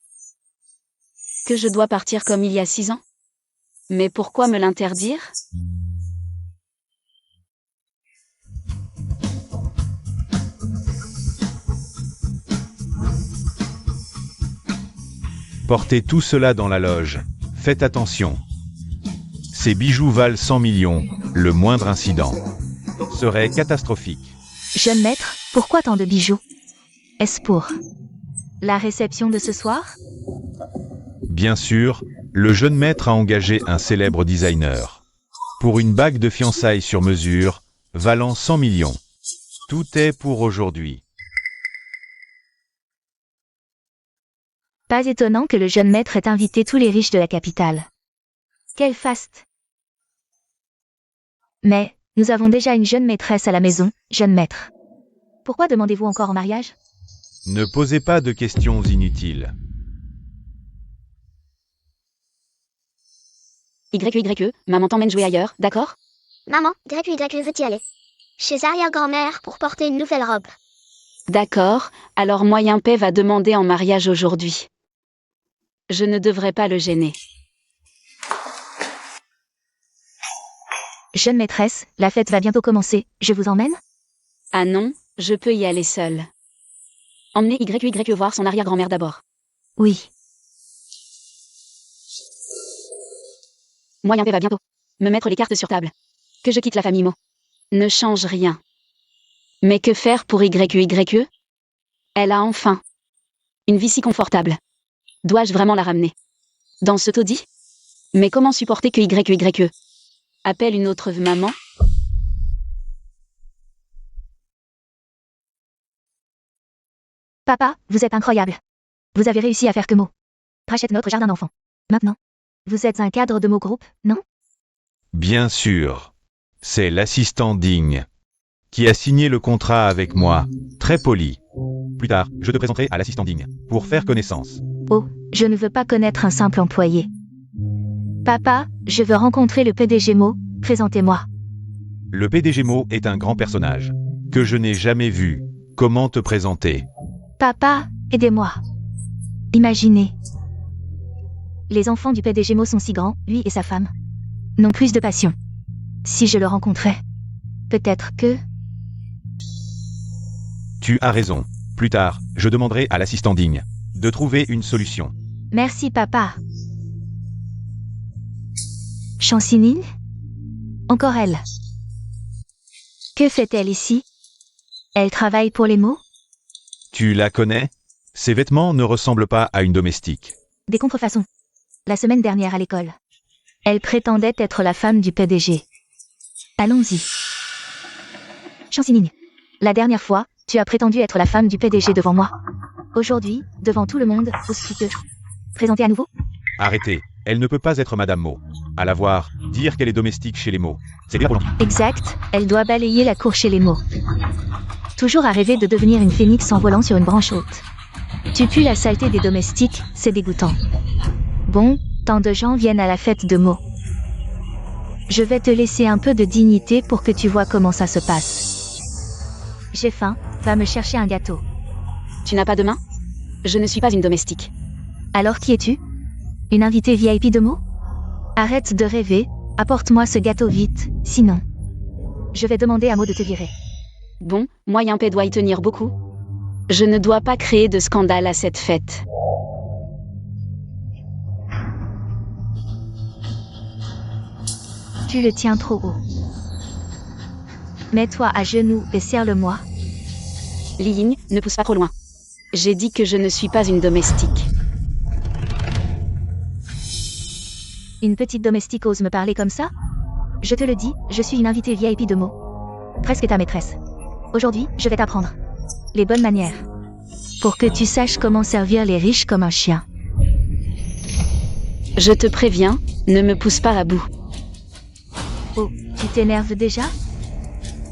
que je dois partir comme il y a 6 ans? Mais pourquoi me l'interdire? Portez tout cela dans la loge. Faites attention. Ces bijoux valent 100 millions. Le moindre incident serait catastrophique. Jeune maître, pourquoi tant de bijoux? Est-ce pour la réception de ce soir? Bien sûr, le jeune maître a engagé un célèbre designer pour une bague de fiançailles sur mesure, valant 100 millions. Tout est pour aujourd'hui. Pas étonnant que le jeune maître ait invité tous les riches de la capitale. Quel faste! Mais, nous avons déjà une jeune maîtresse à la maison, jeune maître. Pourquoi demandez-vous encore en mariage? Ne posez pas de questions inutiles. YEYE, maman t'emmène jouer ailleurs, d'accord? Maman, YEYE veut y aller. Chez arrière-grand-mère pour porter une nouvelle robe. D'accord, alors Yimpé va demander en mariage aujourd'hui. Je ne devrais pas le gêner. Jeune maîtresse, la fête va bientôt commencer, je vous emmène? Ah non, je peux y aller seule. Emmenez YEYE voir son arrière-grand-mère d'abord. Oui. Yimpé va bientôt me mettre les cartes sur table. Que je quitte la famille Mo ne change rien. Mais que faire pour YEYE? Elle a enfin une vie si confortable. Dois-je vraiment la ramener dans ce taudis? Mais comment supporter que YEYE appelle une autre maman? Papa, vous êtes incroyable. Vous avez réussi à faire que Mo rachète notre jardin d'enfants. Maintenant, vous êtes un cadre de Mo Group, non? Bien sûr. C'est l'assistant digne qui a signé le contrat avec moi, très poli. Plus tard, je te présenterai à l'assistant digne pour faire connaissance. Oh, je ne veux pas connaître un simple employé. Papa, je veux rencontrer le PDG Mo, présentez-moi. Le PDG Mo est un grand personnage que je n'ai jamais vu. Comment te présenter? Papa, aidez-moi. Imaginez. Les enfants du PDG Mo sont si grands, lui et sa femme n'ont plus de passion. Si je le rencontrais, peut-être que... Tu as raison. Plus tard, je demanderai à l'assistant digne de trouver une solution. Merci, papa. Chancinine? Encore elle. Que fait-elle ici? Elle travaille pour les mots? Tu la connais? Ses vêtements ne ressemblent pas à une domestique. Des contrefaçons. La semaine dernière à l'école. Elle prétendait être la femme du PDG. Allons-y. Chancinine. La dernière fois, tu as prétendu être la femme du PDG devant moi. Aujourd'hui, devant tout le monde, oses tu te présenter à nouveau? Arrêtez, elle ne peut pas être Madame Mo. À la voir, dire qu'elle est domestique chez les mots. C'est bien trop long. Exact, elle doit balayer la cour chez les mots. Toujours à rêver de devenir une phénix en volant sur une branche haute. Tu pues la saleté des domestiques, c'est dégoûtant. Bon, tant de gens viennent à la fête de mots. Je vais te laisser un peu de dignité pour que tu vois comment ça se passe. J'ai faim, va me chercher un gâteau. Tu n'as pas de main? Je ne suis pas une domestique. Alors qui es-tu? Une invitée VIP de mots? Arrête de rêver, apporte-moi ce gâteau vite, sinon. Je vais demander à Mo de te virer. Bon, Moyen Paix doit y tenir beaucoup. Je ne dois pas créer de scandale à cette fête. Tu le tiens trop haut. Mets-toi à genoux et serre-le-moi. Li Ying, ne pousse pas trop loin. J'ai dit que je ne suis pas une domestique. Une petite domestique ose me parler comme ça? Je te le dis, je suis une invitée VIP de mots. Presque ta maîtresse. Aujourd'hui, je vais t'apprendre les bonnes manières. Pour que tu saches comment servir les riches comme un chien. Je te préviens, ne me pousse pas à bout. Oh, tu t'énerves déjà?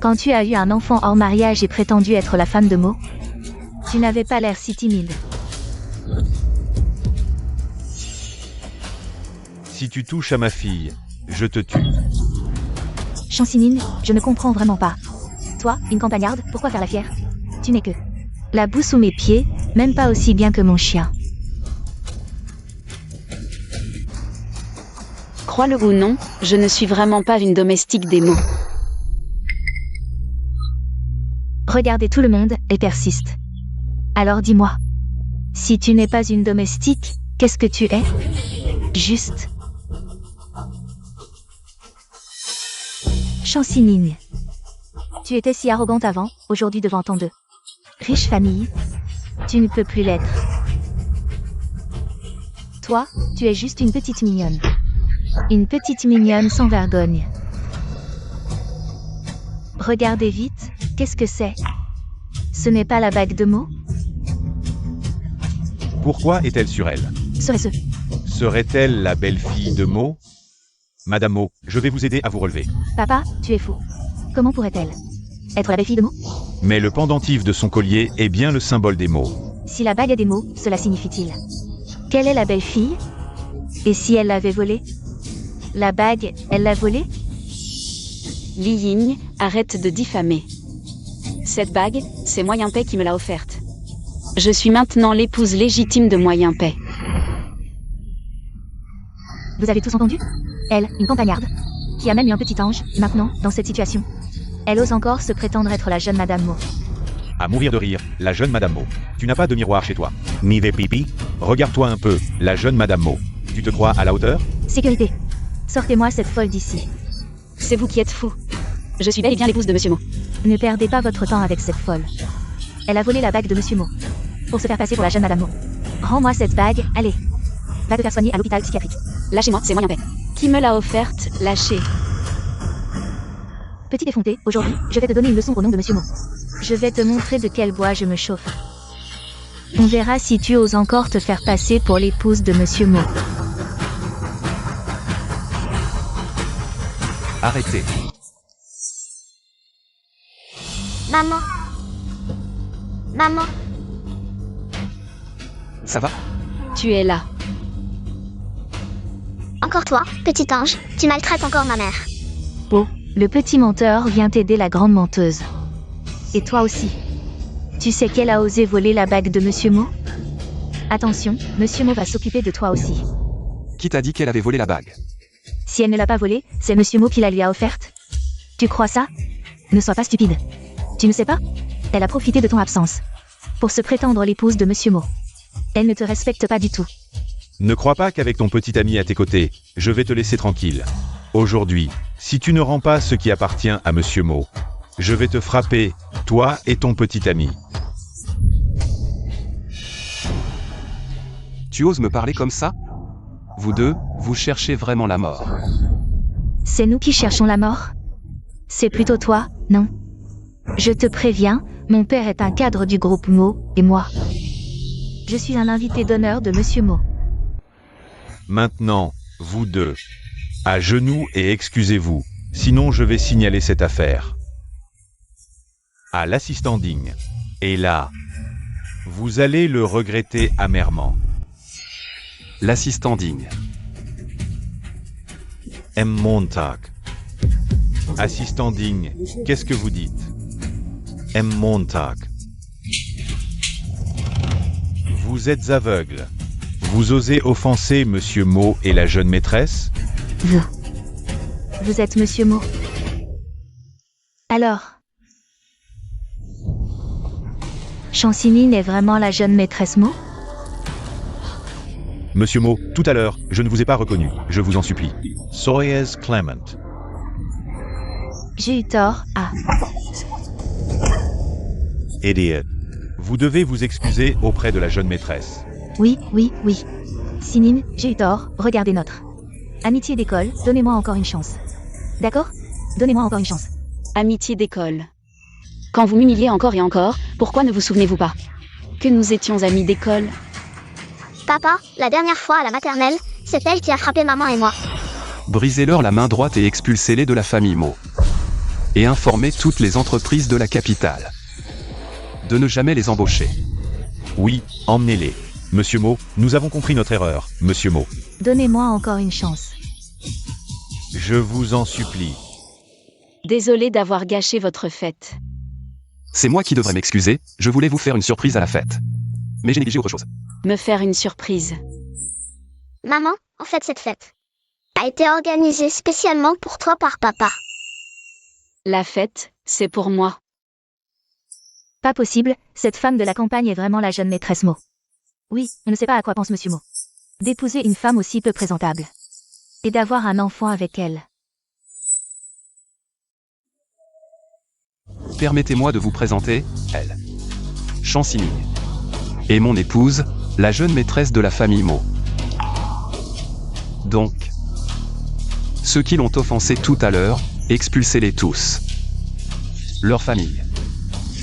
Quand tu as eu un enfant hors mariage et prétendu être la femme de Mo, tu n'avais pas l'air si timide. Si tu touches à ma fille, je te tue. Chancinine, je ne comprends vraiment pas. Toi, une campagnarde, pourquoi faire la fière? Tu n'es que la boue sous mes pieds, même pas aussi bien que mon chien. Crois-le ou non, je ne suis vraiment pas une domestique des mots. Regardez tout le monde et persiste. Alors dis-moi, si tu n'es pas une domestique, qu'est-ce que tu es? Juste. Chancinine. Tu étais si arrogante avant, aujourd'hui devant tant de riche famille. Tu ne peux plus l'être. Toi, tu es juste une petite mignonne. Une petite mignonne sans vergogne. Regardez vite, qu'est-ce que c'est? Ce n'est pas la bague de Mo? Pourquoi est-elle sur elle? Serait-ce? Serait-elle la belle-fille de Mo? Madame Mo, je vais vous aider à vous relever. Papa, tu es fou. Comment pourrait-elle être la belle-fille de Mo? Mais le pendentif de son collier est bien le symbole des mots. Si la bague a des mots, cela signifie-t-il? Quelle est la belle-fille? Et si elle l'avait volée? La bague, elle l'a volée? Li Ying, arrête de diffamer. Cette bague, c'est Moyen Paix qui me l'a offerte. Je suis maintenant l'épouse légitime de Moyen Paix. Vous avez tous entendu? Elle, une campagnarde, qui a même eu un petit ange, maintenant, dans cette situation. Elle ose encore se prétendre être la jeune Madame Mo. À mourir de rire, la jeune Madame Mo. Tu n'as pas de miroir chez toi. Ni des pipis? Regarde-toi un peu, la jeune Madame Mo. Tu te crois à la hauteur? Sécurité. Sortez-moi cette folle d'ici. C'est vous qui êtes fou. Je suis bel et bien l'épouse de Monsieur Mo. Ne perdez pas votre temps avec cette folle. Elle a volé la bague de Monsieur Mo. Pour se faire passer pour la jeune Madame Mo. Rends-moi cette bague, allez. Va te faire soigner à l'hôpital psychiatrique. Lâchez-moi, c'est Moyen Paix. Qui me l'a offerte? Lâchez. Petit effronté, aujourd'hui, je vais te donner une leçon au nom de Monsieur Mo. Je vais te montrer de quel bois je me chauffe. On verra si tu oses encore te faire passer pour l'épouse de Monsieur Mo. Arrêtez. Maman. Maman. Ça va? Tu es là. Encore toi, petit ange, tu maltraites encore ma mère. Oh, le petit menteur vient t'aider la grande menteuse. Et toi aussi. Tu sais qu'elle a osé voler la bague de Monsieur Mo? Attention, Monsieur Mo va s'occuper de toi aussi. Qui t'a dit qu'elle avait volé la bague? Si elle ne l'a pas volée, c'est Monsieur Mo qui la lui a offerte. Tu crois ça? Ne sois pas stupide. Tu ne sais pas? Elle a profité de ton absence. pour se prétendre l'épouse de Monsieur Mo. Elle ne te respecte pas du tout. Ne crois pas qu'avec ton petit ami à tes côtés, je vais te laisser tranquille. Aujourd'hui, si tu ne rends pas ce qui appartient à Monsieur Mo, je vais te frapper, toi et ton petit ami. Tu oses me parler comme ça? Vous deux, vous cherchez vraiment la mort. C'est nous qui cherchons la mort? C'est plutôt toi, non? Je te préviens, mon père est un cadre du groupe Mo, et moi. Je suis un invité d'honneur de Monsieur Mo. Maintenant, vous deux, à genoux et excusez-vous, sinon je vais signaler cette affaire à l'assistant digne. Et là, vous allez le regretter amèrement. L'assistant digne. M. Montag. Assistant digne, qu'est-ce que vous dites? M. Montag. Vous êtes aveugle. Vous osez offenser Monsieur Mo et la jeune maîtresse? Vous êtes Monsieur Mo. Alors, Chancinine est vraiment la jeune maîtresse Mo? Monsieur Mo, tout à l'heure, je ne vous ai pas reconnu, je vous en supplie. Soyez Clement. J'ai eu tort, ah. Idiot. Vous devez vous excuser auprès de la jeune maîtresse. Oui. Sinine, j'ai eu tort, regardez notre amitié d'école, donnez-moi encore une chance. D'accord? Donnez-moi encore une chance. Amitié d'école. Quand vous m'humiliez encore et encore, pourquoi ne vous souvenez-vous pas que nous étions amis d'école? Papa, la dernière fois à la maternelle, c'est elle qui a frappé maman et moi. Brisez-leur la main droite et expulsez-les de la famille Mo. Et informez toutes les entreprises de la capitale de ne jamais les embaucher. Oui, emmenez-les. Monsieur Mo, nous avons compris notre erreur, Monsieur Mo. Donnez-moi encore une chance. Je vous en supplie. Désolé d'avoir gâché votre fête. C'est moi qui devrais m'excuser, je voulais vous faire une surprise à la fête. Mais j'ai négligé autre chose. Me faire une surprise. Maman, en fait cette fête a été organisée spécialement pour toi par papa. La fête, c'est pour moi. Pas possible, cette femme de la campagne est vraiment la jeune maîtresse Mo. Oui, on ne sait pas à quoi pense Monsieur Mo. D'épouser une femme aussi peu présentable. Et d'avoir un enfant avec elle. Permettez-moi de vous présenter, elle. Chancinine. Et mon épouse, la jeune maîtresse de la famille Mo. Donc, ceux qui l'ont offensé tout à l'heure, expulsez-les tous. Leurs familles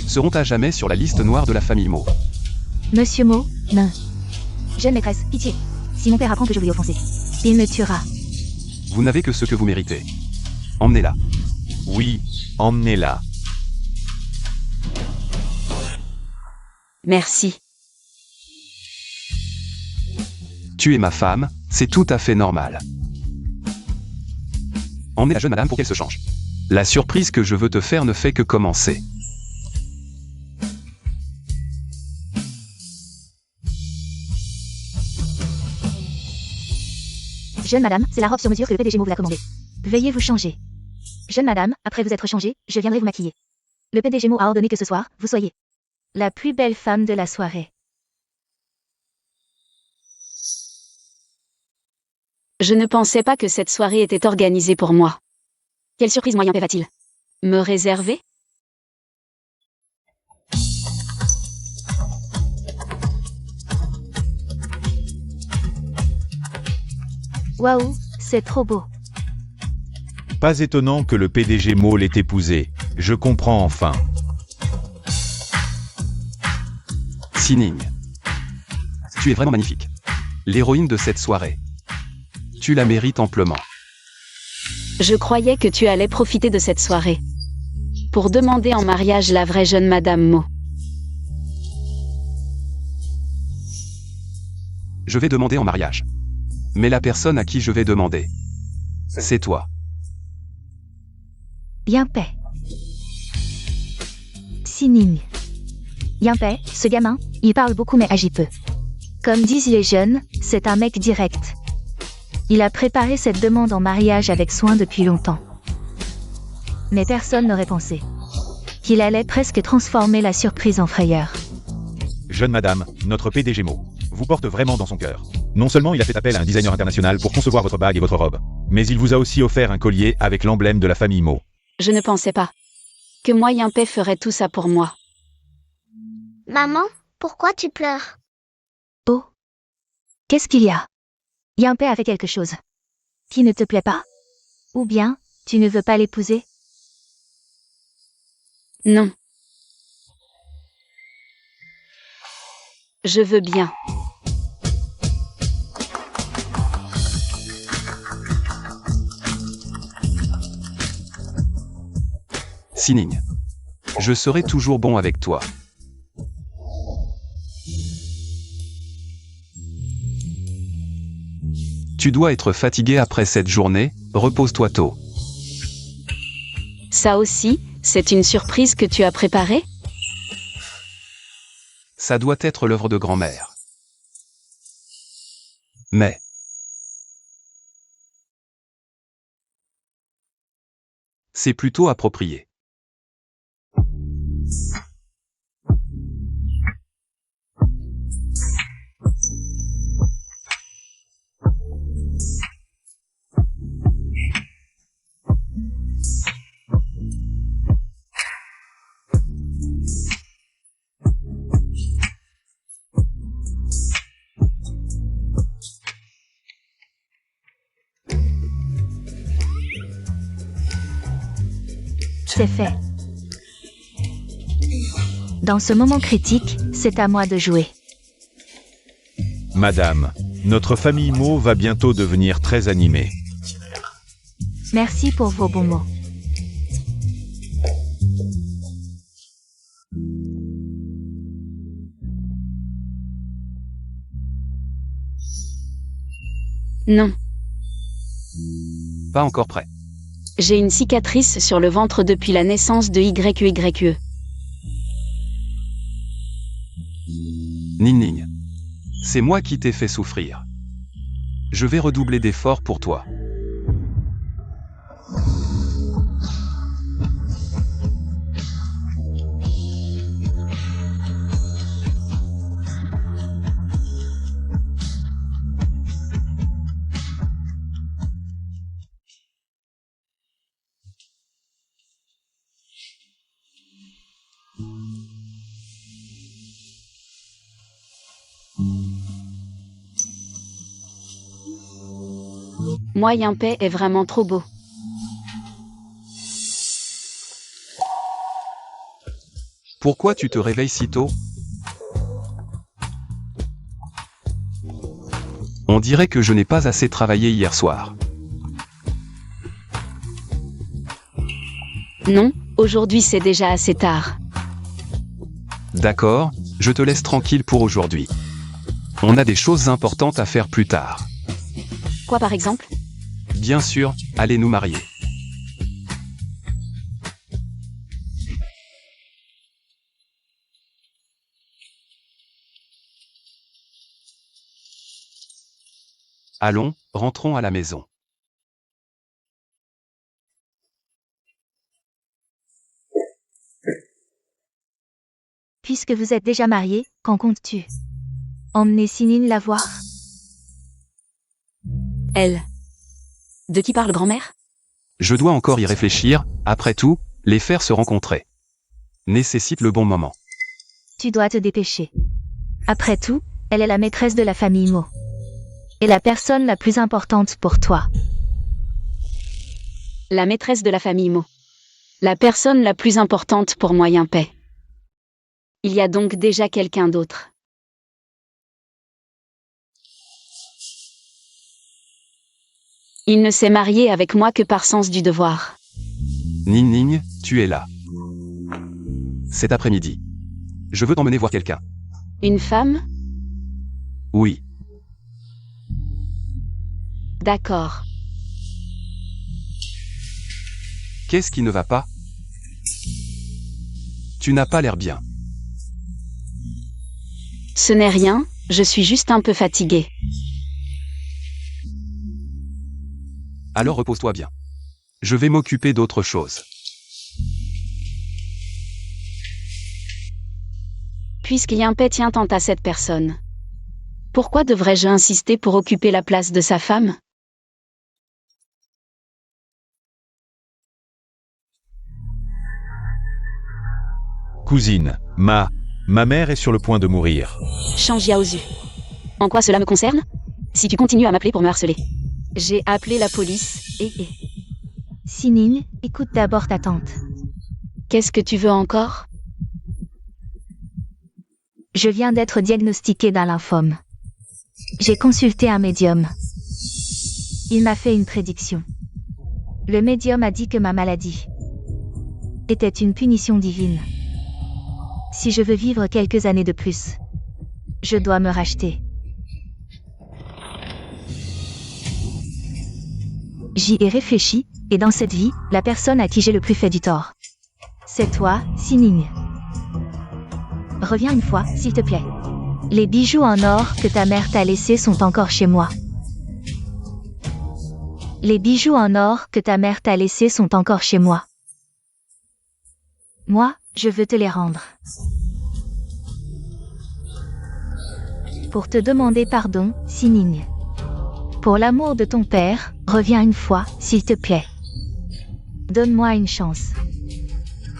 seront à jamais sur la liste noire de la famille Mo. Monsieur Mo, non. Jeune maîtresse, pitié. Si mon père apprend que je l'ai offensé, il me tuera. Vous n'avez que ce que vous méritez. Emmenez-la. Oui, emmenez-la. Merci. Tu es ma femme, c'est tout à fait normal. Emmenez la jeune madame pour qu'elle se change. La surprise que je veux te faire ne fait que commencer. Jeune madame, c'est la robe sur mesure que le PDG Mo vous a commandée. Veuillez vous changer. Jeune madame, après vous être changée, je viendrai vous maquiller. Le PDG Mo a ordonné que ce soir, vous soyez la plus belle femme de la soirée. Je ne pensais pas que cette soirée était organisée pour moi. Quelle surprise Moyen Pé va-t-il me réserver? Waouh, c'est trop beau. Pas étonnant que le PDG Mo l'ait épousée. Je comprends enfin. Sinine. Tu es vraiment magnifique. L'héroïne de cette soirée. Tu la mérites amplement. Je croyais que tu allais profiter de cette soirée pour demander en mariage la vraie jeune Madame Mo. Je vais demander en mariage. Mais la personne à qui je vais demander, c'est toi. Yinpei. Sinine. Yinpei, ce gamin, il parle beaucoup mais agit peu. Comme disent les jeunes, c'est un mec direct. Il a préparé cette demande en mariage avec soin depuis longtemps. Mais personne n'aurait pensé qu'il allait presque transformer la surprise en frayeur. Jeune madame, notre PDG Mo vous porte vraiment dans son cœur. Non seulement il a fait appel à un designer international pour concevoir votre bague et votre robe, mais il vous a aussi offert un collier avec l'emblème de la famille Mo. Je ne pensais pas que Moyen Paix ferait tout ça pour moi. Maman, pourquoi tu pleures? Oh. Qu'est-ce qu'il y a? Yimpe a fait quelque chose qui ne te plaît pas? Ou bien, tu ne veux pas l'épouser? Non. Je veux bien. Sining. Je serai toujours bon avec toi. Tu dois être fatigué après cette journée, repose-toi tôt. Ça aussi, c'est une surprise que tu as préparée? Ça doit être l'œuvre de grand-mère. Mais... c'est plutôt approprié. C'est fait. Dans ce moment critique, c'est à moi de jouer. Madame, notre famille Mo va bientôt devenir très animée. Merci pour vos bons mots. Non. Pas encore prêt. J'ai une cicatrice sur le ventre depuis la naissance de YYE. Ning Ning. C'est moi qui t'ai fait souffrir. Je vais redoubler d'efforts pour toi. Moyen Paix est vraiment trop beau. Pourquoi tu te réveilles si tôt? On dirait que je n'ai pas assez travaillé hier soir. Non, aujourd'hui c'est déjà assez tard. D'accord, je te laisse tranquille pour aujourd'hui. On a des choses importantes à faire plus tard. Quoi par exemple? Bien sûr, allez nous marier. Allons, rentrons à la maison. Puisque vous êtes déjà mariés, qu'en comptes-tu? Emmener Sining la voir? Elle. De qui parle grand-mère? Je dois encore y réfléchir, après tout, les faire se rencontrer nécessite le bon moment. Tu dois te dépêcher. Après tout, elle est la maîtresse de la famille Mo. Et la personne la plus importante pour toi. La maîtresse de la famille Mo. La personne la plus importante pour Moyen Paix. Il y a donc déjà quelqu'un d'autre. Il ne s'est marié avec moi que par sens du devoir. Ning Ning, tu es là. Cet après-midi. Je veux t'emmener voir quelqu'un. Une femme? Oui. D'accord. Qu'est-ce qui ne va pas? Tu n'as pas l'air bien. Ce n'est rien, je suis juste un peu fatiguée. Alors repose-toi bien. Je vais m'occuper d'autre chose. Puisqu'Moyen Paix tient tant à cette personne, pourquoi devrais-je insister pour occuper la place de sa femme? Cousine, ma mère est sur le point de mourir. Change Yaozu. En quoi cela me concerne? Si tu continues à m'appeler pour me harceler. J'ai appelé la police et... Sining, écoute d'abord ta tante. Qu'est-ce que tu veux encore? Je viens d'être diagnostiquée d'un lymphome. J'ai consulté un médium. Il m'a fait une prédiction. Le médium a dit que ma maladie était une punition divine. Si je veux vivre quelques années de plus, je dois me racheter. J'y ai réfléchi, et dans cette vie, la personne à qui j'ai le plus fait du tort, c'est toi, Sining. Reviens une fois, s'il te plaît. Les bijoux en or que ta mère t'a laissés sont encore chez moi. Les bijoux en or que ta mère t'a laissés sont encore chez moi. Moi, je veux te les rendre. Pour te demander pardon, Sining. Pour l'amour de ton père, reviens une fois, s'il te plaît. Donne-moi une chance.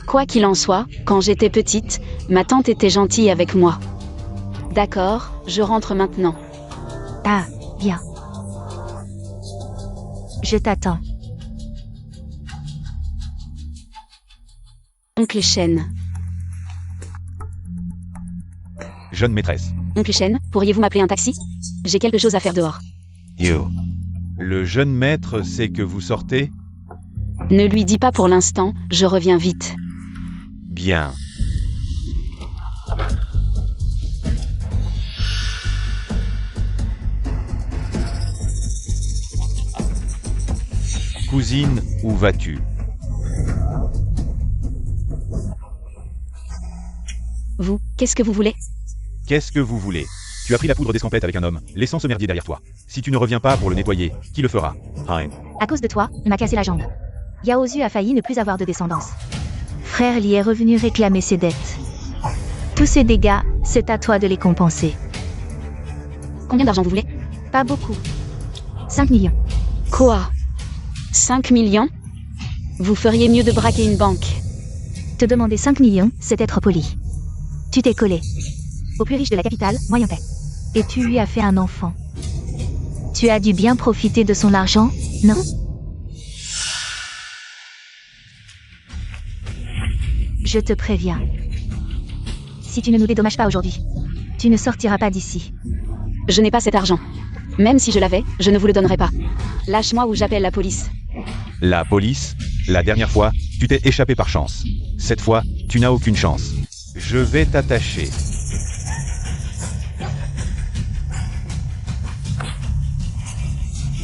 Quoi qu'il en soit, quand j'étais petite, ma tante était gentille avec moi. D'accord, je rentre maintenant. Ah, bien. Je t'attends. Oncle Chen. Jeune maîtresse. Oncle Chen, pourriez-vous m'appeler un taxi? J'ai quelque chose à faire dehors. Yo. Le jeune maître sait que vous sortez? Ne lui dis pas pour l'instant, je reviens vite. Bien. Cousine, où vas-tu? Vous, qu'est-ce que vous voulez? Qu'est-ce que vous voulez? Tu as pris la poudre d'escampette avec un homme, laissant ce merdier derrière toi. Si tu ne reviens pas pour le nettoyer, qui le fera? Hein. À cause de toi, il m'a cassé la jambe. Yaozu a failli ne plus avoir de descendance. Frère Li est revenu réclamer ses dettes. Tous ces dégâts, c'est à toi de les compenser. Combien d'argent vous voulez? Pas beaucoup. 5 millions. Quoi? 5 millions? Vous feriez mieux de braquer une banque. Te demander 5 millions, c'est être poli. Tu t'es collé au plus riche de la capitale, Moyen Paix. Et tu lui as fait un enfant. Tu as dû bien profiter de son argent, non? Je te préviens. Si tu ne nous dédommages pas aujourd'hui, tu ne sortiras pas d'ici. Je n'ai pas cet argent. Même si je l'avais, je ne vous le donnerais pas. Lâche-moi ou j'appelle la police. La police? La dernière fois, tu t'es échappé par chance. Cette fois, tu n'as aucune chance. Je vais t'attacher.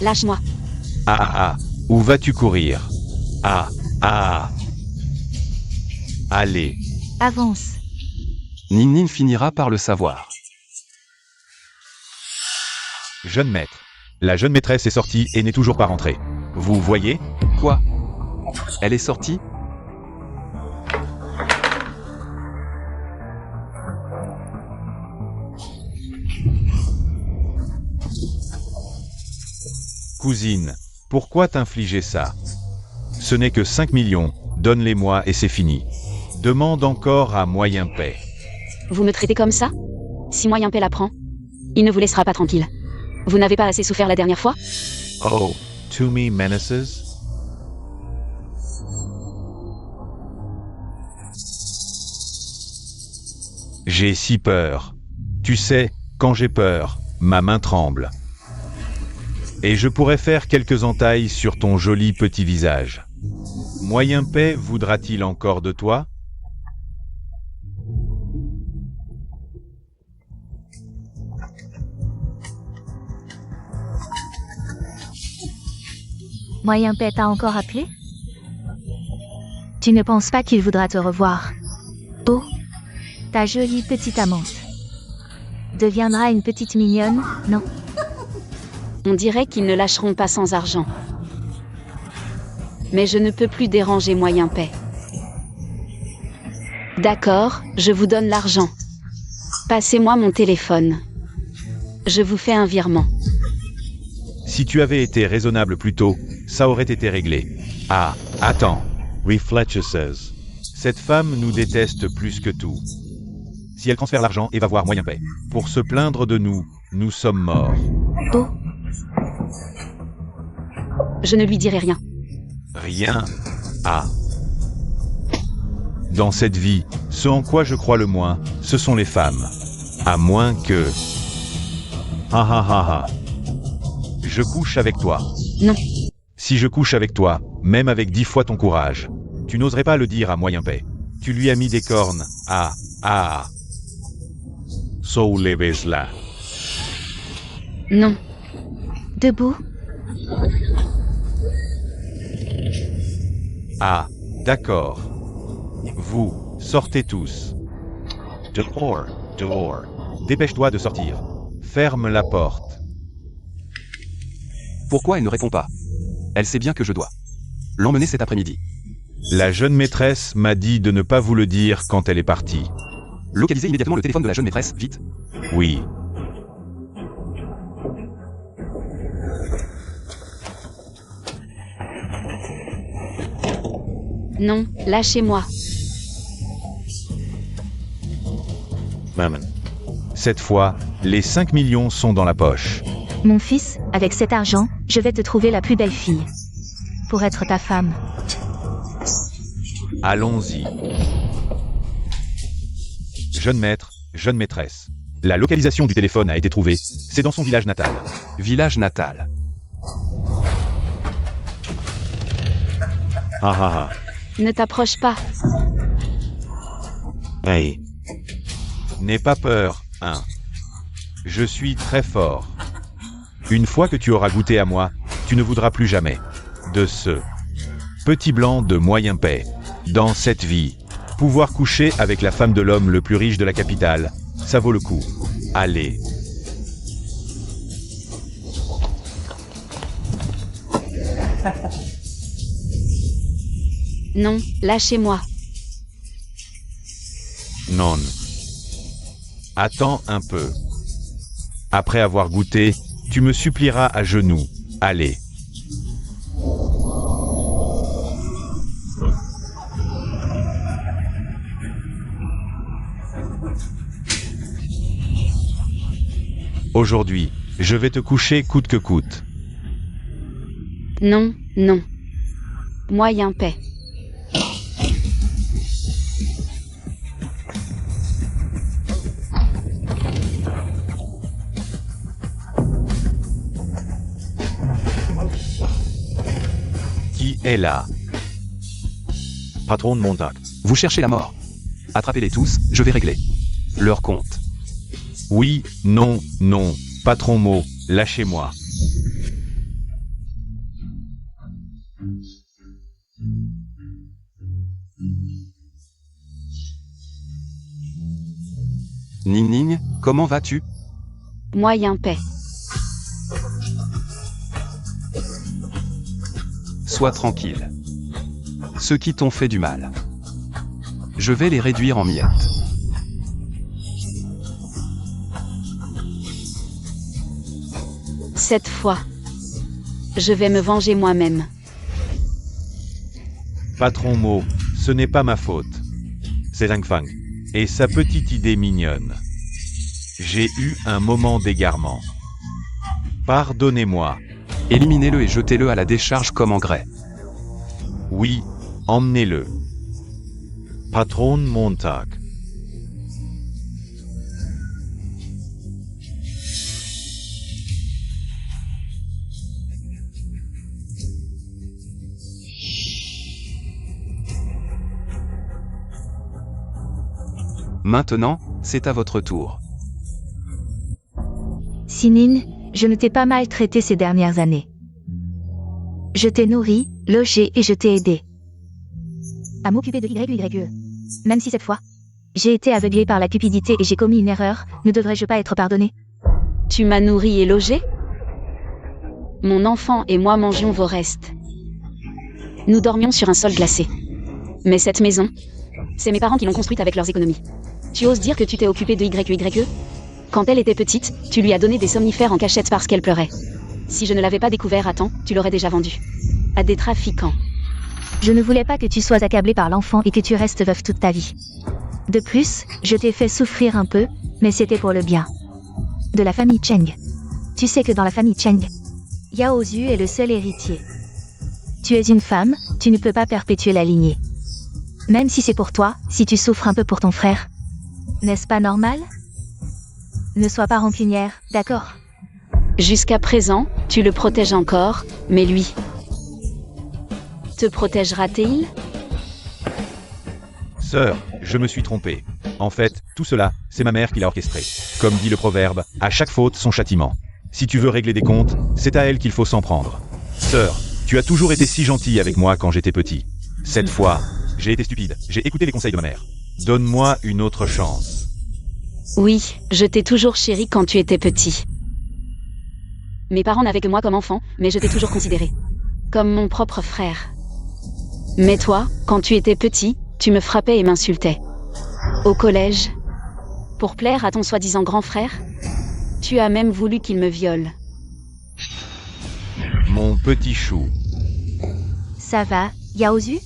Lâche-moi. Ah ah ah. Où vas-tu courir? Ah ah. Allez. Avance. Ning finira par le savoir. Jeune maître. La jeune maîtresse est sortie et n'est toujours pas rentrée. Vous voyez? Quoi? Elle est sortie? Cousine, pourquoi t'infliger ça? Ce n'est que 5 millions, donne-les-moi et c'est fini. Demande encore à Moyen Paix. Vous me traitez comme ça? Si Moyen Paix l'apprend, il ne vous laissera pas tranquille. Vous n'avez pas assez souffert la dernière fois? Oh, to me menaces? J'ai si peur. Tu sais, quand j'ai peur, ma main tremble. Et je pourrais faire quelques entailles sur ton joli petit visage. Moyen Paix voudra-t-il encore de toi? Moyen Paix t'a encore appelé? Tu ne penses pas qu'il voudra te revoir? Oh, ta jolie petite amante deviendra une petite mignonne, non? On dirait qu'ils ne lâcheront pas sans argent. Mais je ne peux plus déranger Moyen Paix. D'accord, je vous donne l'argent. Passez-moi mon téléphone. Je vous fais un virement. Si tu avais été raisonnable plus tôt, ça aurait été réglé. Ah, attends. Fletcher says. Cette femme nous déteste plus que tout. Si elle transfère l'argent et va voir Moyen Paix. Pour se plaindre de nous, nous sommes morts. Oh, Je ne lui dirai rien. Rien. Ah. Dans cette vie, ce en quoi je crois le moins, ce sont les femmes. À moins que... Ah ah ah ah. Je couche avec toi. Non. Si je couche avec toi, même avec 10 fois ton courage, tu n'oserais pas le dire à Moyen Paix. Tu lui as mis des cornes. Ah, ah. So leves là. Non. debout. Ah, d'accord. Vous, sortez tous. Dehors, dehors. Dépêche-toi de sortir. Ferme la porte. Pourquoi elle ne répond pas? Elle sait bien que je dois l'emmener cet après-midi. La jeune maîtresse m'a dit de ne pas vous le dire quand elle est partie. Localisez immédiatement le téléphone de la jeune maîtresse, vite. Oui. Non, lâchez-moi. Maman. Cette fois, les 5 millions sont dans la poche. Mon fils, avec cet argent, je vais te trouver la plus belle fille. Pour être ta femme. Allons-y. Jeune maître, jeune maîtresse. La localisation du téléphone a été trouvée. C'est dans son village natal. Village natal. Ah ah Ne t'approche pas. ah. Hey. N'aie pas peur, hein. Je suis très fort. Une fois que tu auras goûté à moi, tu ne voudras plus jamais de ce petit blanc de Moyen Paix. Dans cette vie, pouvoir coucher avec la femme de l'homme le plus riche de la capitale, ça vaut le coup. Allez. Non, lâchez-moi. Non. Attends un peu. Après avoir goûté, tu me supplieras à genoux. Allez. Aujourd'hui, je vais te coucher coûte que coûte. Non, non. Moyen Paix. Qui est là? Patron de Montag. Vous cherchez la mort. Attrapez-les tous, je vais régler leur compte. Oui, non, non. Patron mot, lâchez-moi. Ning Ning, comment vas-tu? Moyen Paix. Sois tranquille. Ceux qui t'ont fait du mal, je vais les réduire en miettes. Cette fois, je vais me venger moi-même. Patron mot, ce n'est pas ma faute. C'est Zhang Fang. Et sa petite idée mignonne. J'ai eu un moment d'égarement. Pardonnez-moi. Éliminez-le et jetez-le à la décharge comme engrais. Oui, emmenez-le. Patron Montag. Maintenant, c'est à votre tour. Sinine, je ne t'ai pas maltraité ces dernières années. Je t'ai nourri, logé et je t'ai aidé. À m'occuper de YYE. Même si cette fois, j'ai été aveuglé par la cupidité et j'ai commis une erreur, ne devrais-je pas être pardonné? Tu m'as nourri et logé? Mon enfant et moi mangions vos restes. Nous dormions sur un sol glacé. Mais cette maison, c'est mes parents qui l'ont construite avec leurs économies. Tu oses dire que tu t'es occupé de YYE? Quand elle était petite, tu lui as donné des somnifères en cachette parce qu'elle pleurait. Si je ne l'avais pas découvert à temps, tu l'aurais déjà vendu. À des trafiquants. Je ne voulais pas que tu sois accablé par l'enfant et que tu restes veuf toute ta vie. De plus, je t'ai fait souffrir un peu, mais c'était pour le bien. De la famille Cheng. Tu sais que dans la famille Cheng, Yao Zhu est le seul héritier. Tu es une femme, tu ne peux pas perpétuer la lignée. Même si c'est pour toi, si tu souffres un peu pour ton frère. N'est-ce pas normal? Ne sois pas rancunière, d'accord? Jusqu'à présent, tu le protèges encore, mais lui... Te protégera-t-il? Sœur, je me suis trompé. En fait, tout cela, c'est ma mère qui l'a orchestré. Comme dit le proverbe, à chaque faute son châtiment. Si tu veux régler des comptes, c'est à elle qu'il faut s'en prendre. Sœur, tu as toujours été si gentille avec moi quand j'étais petit. Cette fois, j'ai été stupide, j'ai écouté les conseils de ma mère. Donne-moi une autre chance. Oui, je t'ai toujours chéri quand tu étais petit. Mes parents n'avaient que moi comme enfant, mais je t'ai toujours considéré comme mon propre frère. Mais toi, quand tu étais petit, tu me frappais et m'insultais. Au collège, pour plaire à ton soi-disant grand frère, tu as même voulu qu'il me viole. Mon petit chou. Ça va, Yao Zhu?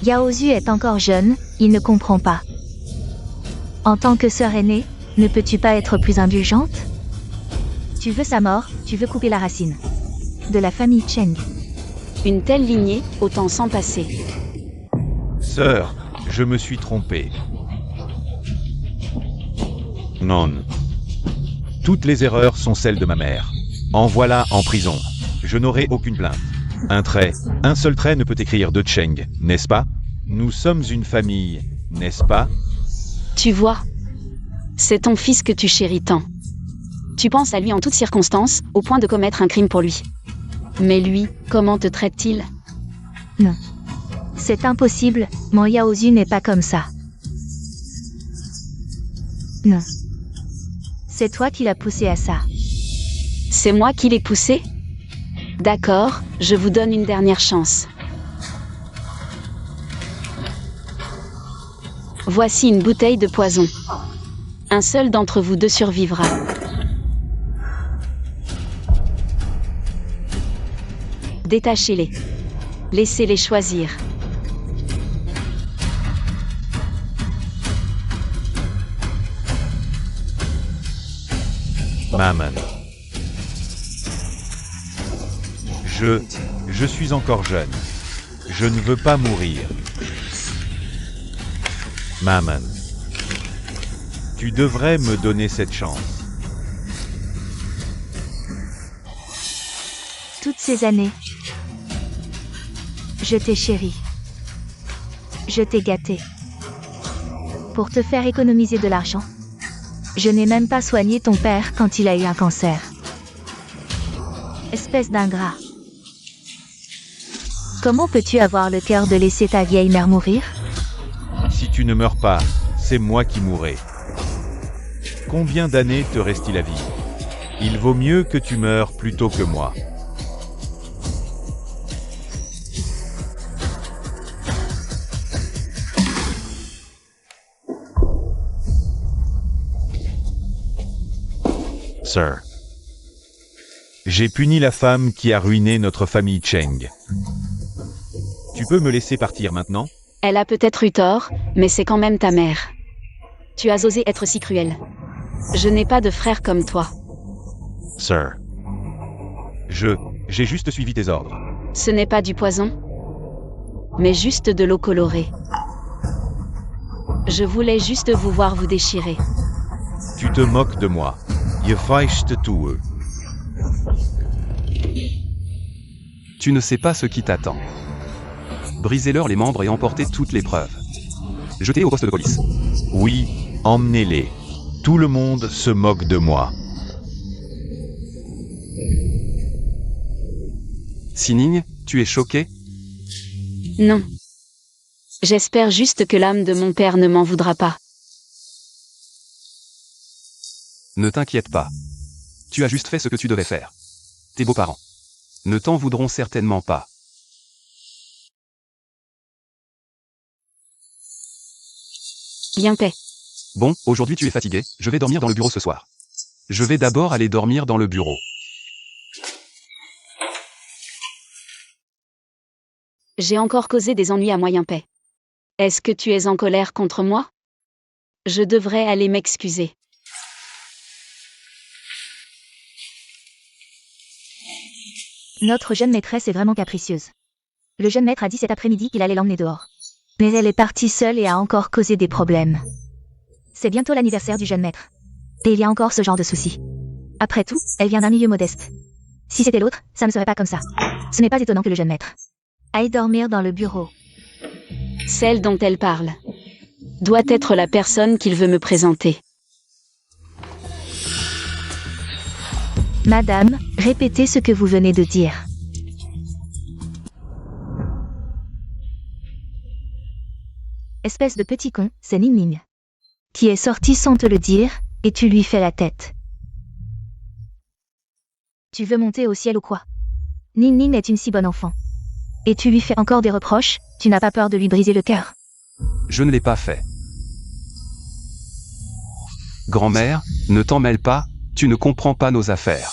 Yao Zhu est encore jeune, il ne comprend pas. En tant que sœur aînée, ne peux-tu pas être plus indulgente? Tu veux sa mort, tu veux couper la racine. De la famille Cheng. Une telle lignée, autant s'en passer. Sœur, je me suis trompé. Non. Toutes les erreurs sont celles de ma mère. Envoie-la en prison. Je n'aurai aucune plainte. Un seul trait ne peut écrire de Cheng, n'est-ce pas? Nous sommes une famille, n'est-ce pas? Tu vois, c'est ton fils que tu chéris tant. Tu penses à lui en toutes circonstances, au point de commettre un crime pour lui. Mais lui, comment te traite-t-il? Non. C'est impossible, mon Yao Zhu n'est pas comme ça. Non. C'est toi qui l'as poussé à ça. C'est moi qui l'ai poussé? D'accord, je vous donne une dernière chance. Voici une bouteille de poison. Un seul d'entre vous deux survivra. Détachez-les. Laissez-les choisir. Maman. Je suis encore jeune. Je ne veux pas mourir. Maman. Tu devrais me donner cette chance. Toutes ces années, je t'ai chéri. Je t'ai gâté. Pour te faire économiser de l'argent. Je n'ai même pas soigné ton père quand il a eu un cancer. Espèce d'ingrat. Comment peux-tu avoir le cœur de laisser ta vieille mère mourir? Si tu ne meurs pas, c'est moi qui mourrai. Combien d'années te reste-t-il à vivre? Il vaut mieux que tu meurs plutôt que moi. Sir. J'ai puni la femme qui a ruiné notre famille Cheng. Tu peux me laisser partir maintenant? Elle a peut-être eu tort, mais c'est quand même ta mère. Tu as osé être si cruel. Je n'ai pas de frère comme toi. Sir. J'ai juste suivi tes ordres. Ce n'est pas du poison, mais juste de l'eau colorée. Je voulais juste vous voir vous déchirer. Tu te moques de moi. Je feiste tout. Tu ne sais pas ce qui t'attend. Brisez-leur les membres et emportez toutes les preuves. Jetez au poste de police. Oui, emmenez-les. Tout le monde se moque de moi. Sining, tu es choqué? Non. J'espère juste que l'âme de mon père ne m'en voudra pas. Ne t'inquiète pas. Tu as juste fait ce que tu devais faire. Tes beaux-parents ne t'en voudront certainement pas. Bien paix. Bon, aujourd'hui tu es fatigué, je vais dormir dans le bureau ce soir. Je vais d'abord aller dormir dans le bureau. J'ai encore causé des ennuis à moyen paix. Est-ce que tu es en colère contre moi? Je devrais aller m'excuser. Notre jeune maîtresse est vraiment capricieuse. Le jeune maître a dit cet après-midi qu'il allait l'emmener dehors. Mais elle est partie seule et a encore causé des problèmes. C'est bientôt l'anniversaire du jeune maître. Et il y a encore ce genre de soucis. Après tout, elle vient d'un milieu modeste. Si c'était l'autre, ça ne serait pas comme ça. Ce n'est pas étonnant que le jeune maître aille dormir dans le bureau. Celle dont elle parle doit être la personne qu'il veut me présenter. Madame, répétez ce que vous venez de dire. Espèce de petit con, c'est Ning Ning. Qui est sorti sans te le dire, et tu lui fais la tête. Tu veux monter au ciel ou quoi? Ning Ning est une si bonne enfant. Et tu lui fais encore des reproches, tu n'as pas peur de lui briser le cœur? Je ne l'ai pas fait. Grand-mère, ne t'en mêle pas, tu ne comprends pas nos affaires.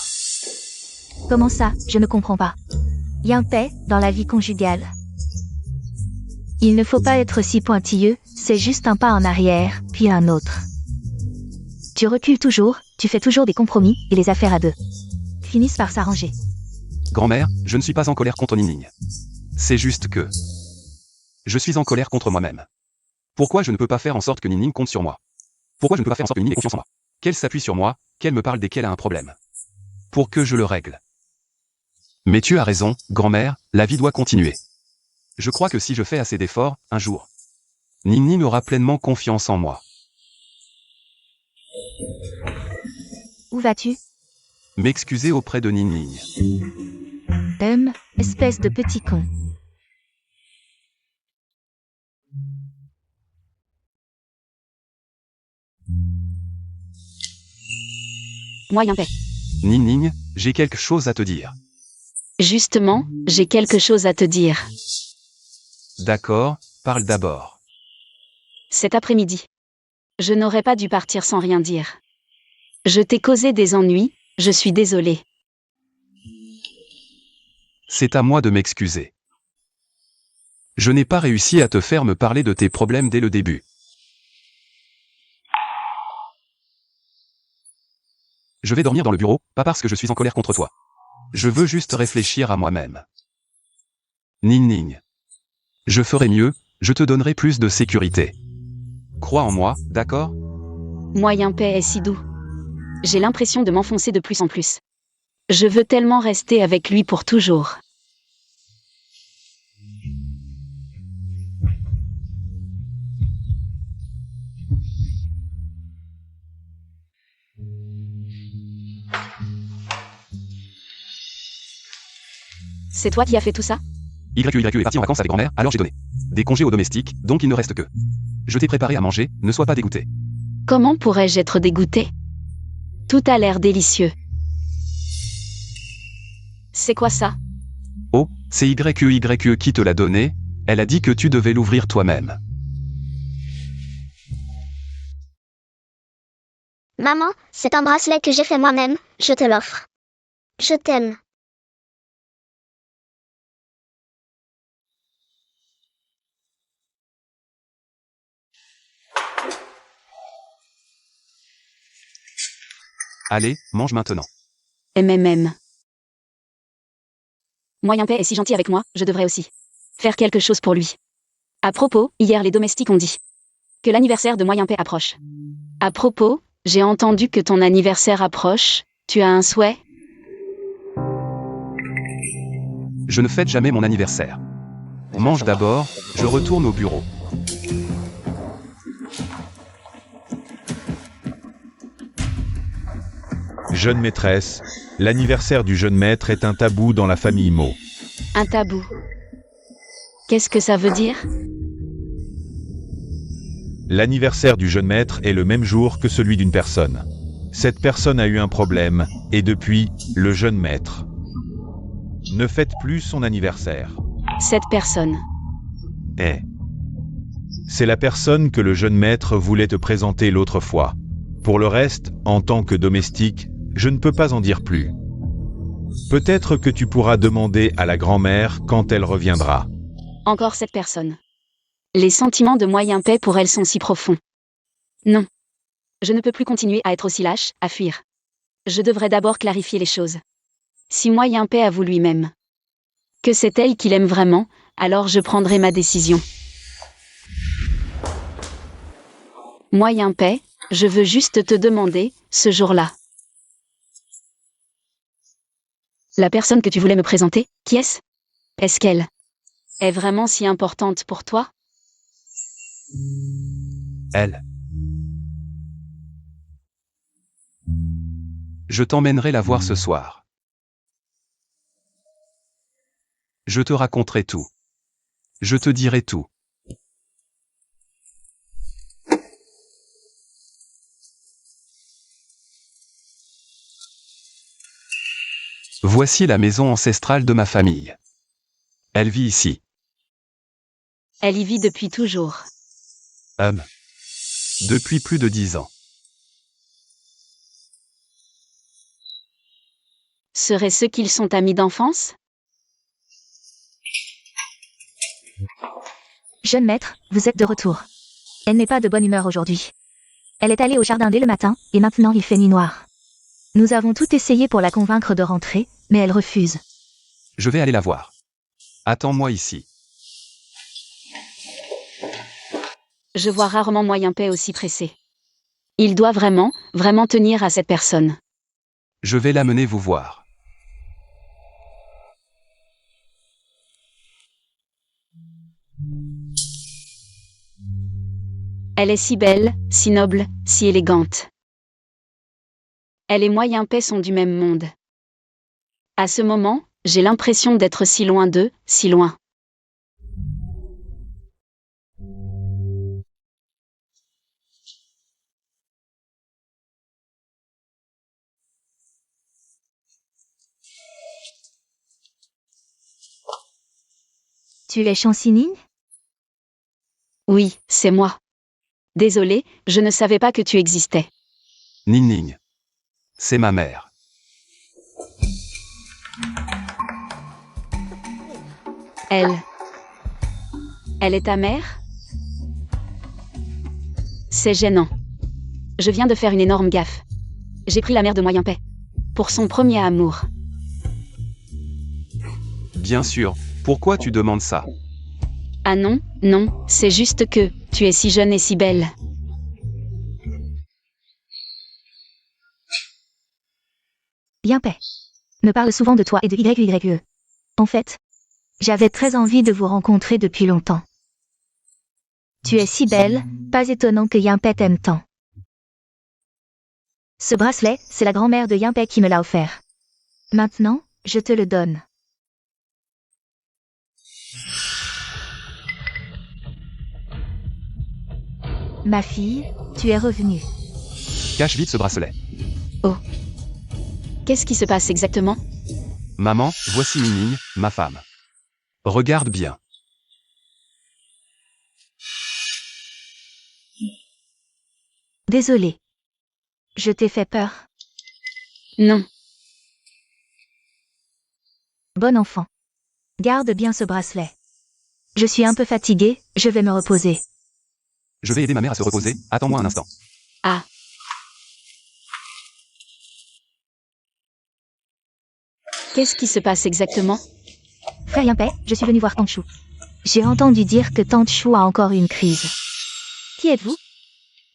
Comment ça, je ne comprends pas. Y a un paix dans la vie conjugale. Il ne faut pas être si pointilleux, c'est juste un pas en arrière, puis un autre. Tu recules toujours, tu fais toujours des compromis, et les affaires à deux finissent par s'arranger. Grand-mère, je ne suis pas en colère contre Ning Ning. C'est juste que... je suis en colère contre moi-même. Pourquoi je ne peux pas faire en sorte que Ning Ning compte sur moi? Pourquoi je ne peux pas faire en sorte que Ning Ning ait confiance en moi? Qu'elle s'appuie sur moi, qu'elle me parle dès qu'elle a un problème. Pour que je le règle. Mais tu as raison, grand-mère, la vie doit continuer. Je crois que si je fais assez d'efforts, un jour, Ning Ning aura pleinement confiance en moi. Où vas-tu? M'excuser auprès de Ning Ning. Espèce de petit con. Moyen paix. Ning Ning, j'ai quelque chose à te dire. Justement, j'ai quelque chose à te dire. D'accord, parle d'abord. Cet après-midi. Je n'aurais pas dû partir sans rien dire. Je t'ai causé des ennuis, je suis désolée. C'est à moi de m'excuser. Je n'ai pas réussi à te faire me parler de tes problèmes dès le début. Je vais dormir dans le bureau, pas parce que je suis en colère contre toi. Je veux juste réfléchir à moi-même. Ning Ning. Je ferai mieux, je te donnerai plus de sécurité. Crois en moi, d'accord? Moyen paix est si doux. J'ai l'impression de m'enfoncer de plus en plus. Je veux tellement rester avec lui pour toujours. C'est toi qui as fait tout ça? YQ est parti en vacances avec grand-mère, alors j'ai donné des congés aux domestiques, donc il ne reste que. Je t'ai préparé à manger, ne sois pas dégoûté. Comment pourrais-je être dégoûtée? Tout a l'air délicieux. C'est quoi ça? Oh, c'est YQ qui te l'a donné, elle a dit que tu devais l'ouvrir toi-même. Maman, c'est un bracelet que j'ai fait moi-même, je te l'offre. Je t'aime. Allez, mange maintenant. MMM. Moyen paix est si gentil avec moi, je devrais aussi faire quelque chose pour lui. À propos, hier les domestiques ont dit que l'anniversaire de Moyen paix approche. À propos, j'ai entendu que ton anniversaire approche, tu as un souhait? Je ne fête jamais mon anniversaire. Mange d'abord, je retourne au bureau. Jeune maîtresse, l'anniversaire du jeune maître est un tabou dans la famille Mo. Un tabou. Qu'est-ce que ça veut dire? L'anniversaire du jeune maître est le même jour que celui d'une personne. Cette personne a eu un problème, et depuis, le jeune maître ne fête plus son anniversaire. Cette personne. Eh. C'est la personne que le jeune maître voulait te présenter l'autre fois. Pour le reste, en tant que domestique, je ne peux pas en dire plus. Peut-être que tu pourras demander à la grand-mère quand elle reviendra. Encore cette personne. Les sentiments de moyen paix pour elle sont si profonds. Non. Je ne peux plus continuer à être aussi lâche, à fuir. Je devrais d'abord clarifier les choses. Si moyen paix avoue lui-même que c'est elle qu'il aime vraiment, alors je prendrai ma décision. Moyen paix, je veux juste te demander, ce jour-là. La personne que tu voulais me présenter, qui est-ce? Est-ce qu'elle est vraiment si importante pour toi? Elle. Je t'emmènerai la voir ce soir. Je te raconterai tout. Je te dirai tout. Voici la maison ancestrale de ma famille. Elle vit ici. Elle y vit depuis toujours. Depuis plus de 10 ans. Serait-ce qu'ils sont amis d'enfance? Jeune maître, vous êtes de retour. Elle n'est pas de bonne humeur aujourd'hui. Elle est allée au jardin dès le matin, et maintenant il fait nuit noire. Nous avons tout essayé pour la convaincre de rentrer, mais elle refuse. Je vais aller la voir. Attends-moi ici. Je vois rarement moyen paix aussi pressé. Il doit vraiment, vraiment tenir à cette personne. Je vais l'amener vous voir. Elle est si belle, si noble, si élégante. Elle et moyen paix sont du même monde. À ce moment, j'ai l'impression d'être si loin d'eux, si loin. Tu es Chansinigne? Oui, c'est moi. Désolée, je ne savais pas que tu existais. Ning. C'est ma mère. Elle est ta mère? C'est gênant. Je viens de faire une énorme gaffe. J'ai pris la mère de moyen paix. Pour son premier amour. Bien sûr, pourquoi tu demandes ça? Ah non, non, c'est juste que, tu es si jeune et si belle. Bien paix. Me parle souvent de toi et de YYE. En fait, j'avais très envie de vous rencontrer depuis longtemps. Tu es si belle, pas étonnant que Yinpei t'aime tant. Ce bracelet, c'est la grand-mère de Yinpei qui me l'a offert. Maintenant, je te le donne. Ma fille, tu es revenue. Cache vite ce bracelet. Qu'est-ce qui se passe exactement? Maman, voici Ning, ma femme. Regarde bien. Désolée. Je t'ai fait peur. Non. Bon enfant. Garde bien ce bracelet. Je suis un peu fatiguée, je vais me reposer. Je vais aider ma mère à se reposer, attends-moi un instant. Ah. Qu'est-ce qui se passe exactement? Frère Yinpei, je suis venue voir Tante Chou. J'ai entendu dire que Tante Chou a encore une crise. Qui êtes-vous?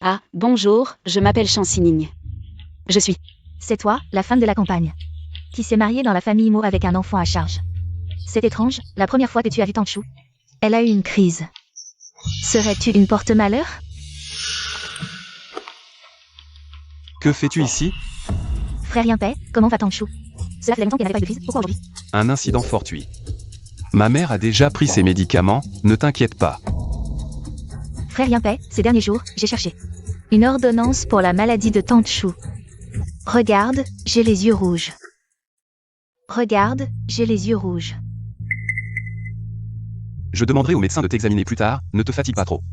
Ah, bonjour, je m'appelle Chansinigne. Je suis. C'est toi, la femme de la campagne, qui s'est mariée dans la famille Mo avec un enfant à charge. C'est étrange, la première fois que tu as vu Tante Chou, elle a eu une crise. Serais-tu une porte-malheur? Que fais-tu ici? Frère Yinpei, comment va Tante Chou? Cela faisait longtemps qu'elle n'avait pas eu de crise, pourquoi aujourd'hui? Un incident fortuit. Ma mère a déjà pris ses médicaments, ne t'inquiète pas. Frère Yinpei, ces derniers jours, j'ai cherché une ordonnance pour la maladie de Tante Chou. Regarde, j'ai les yeux rouges. Regarde, j'ai les yeux rouges. Je demanderai au médecin de t'examiner plus tard, ne te fatigue pas trop.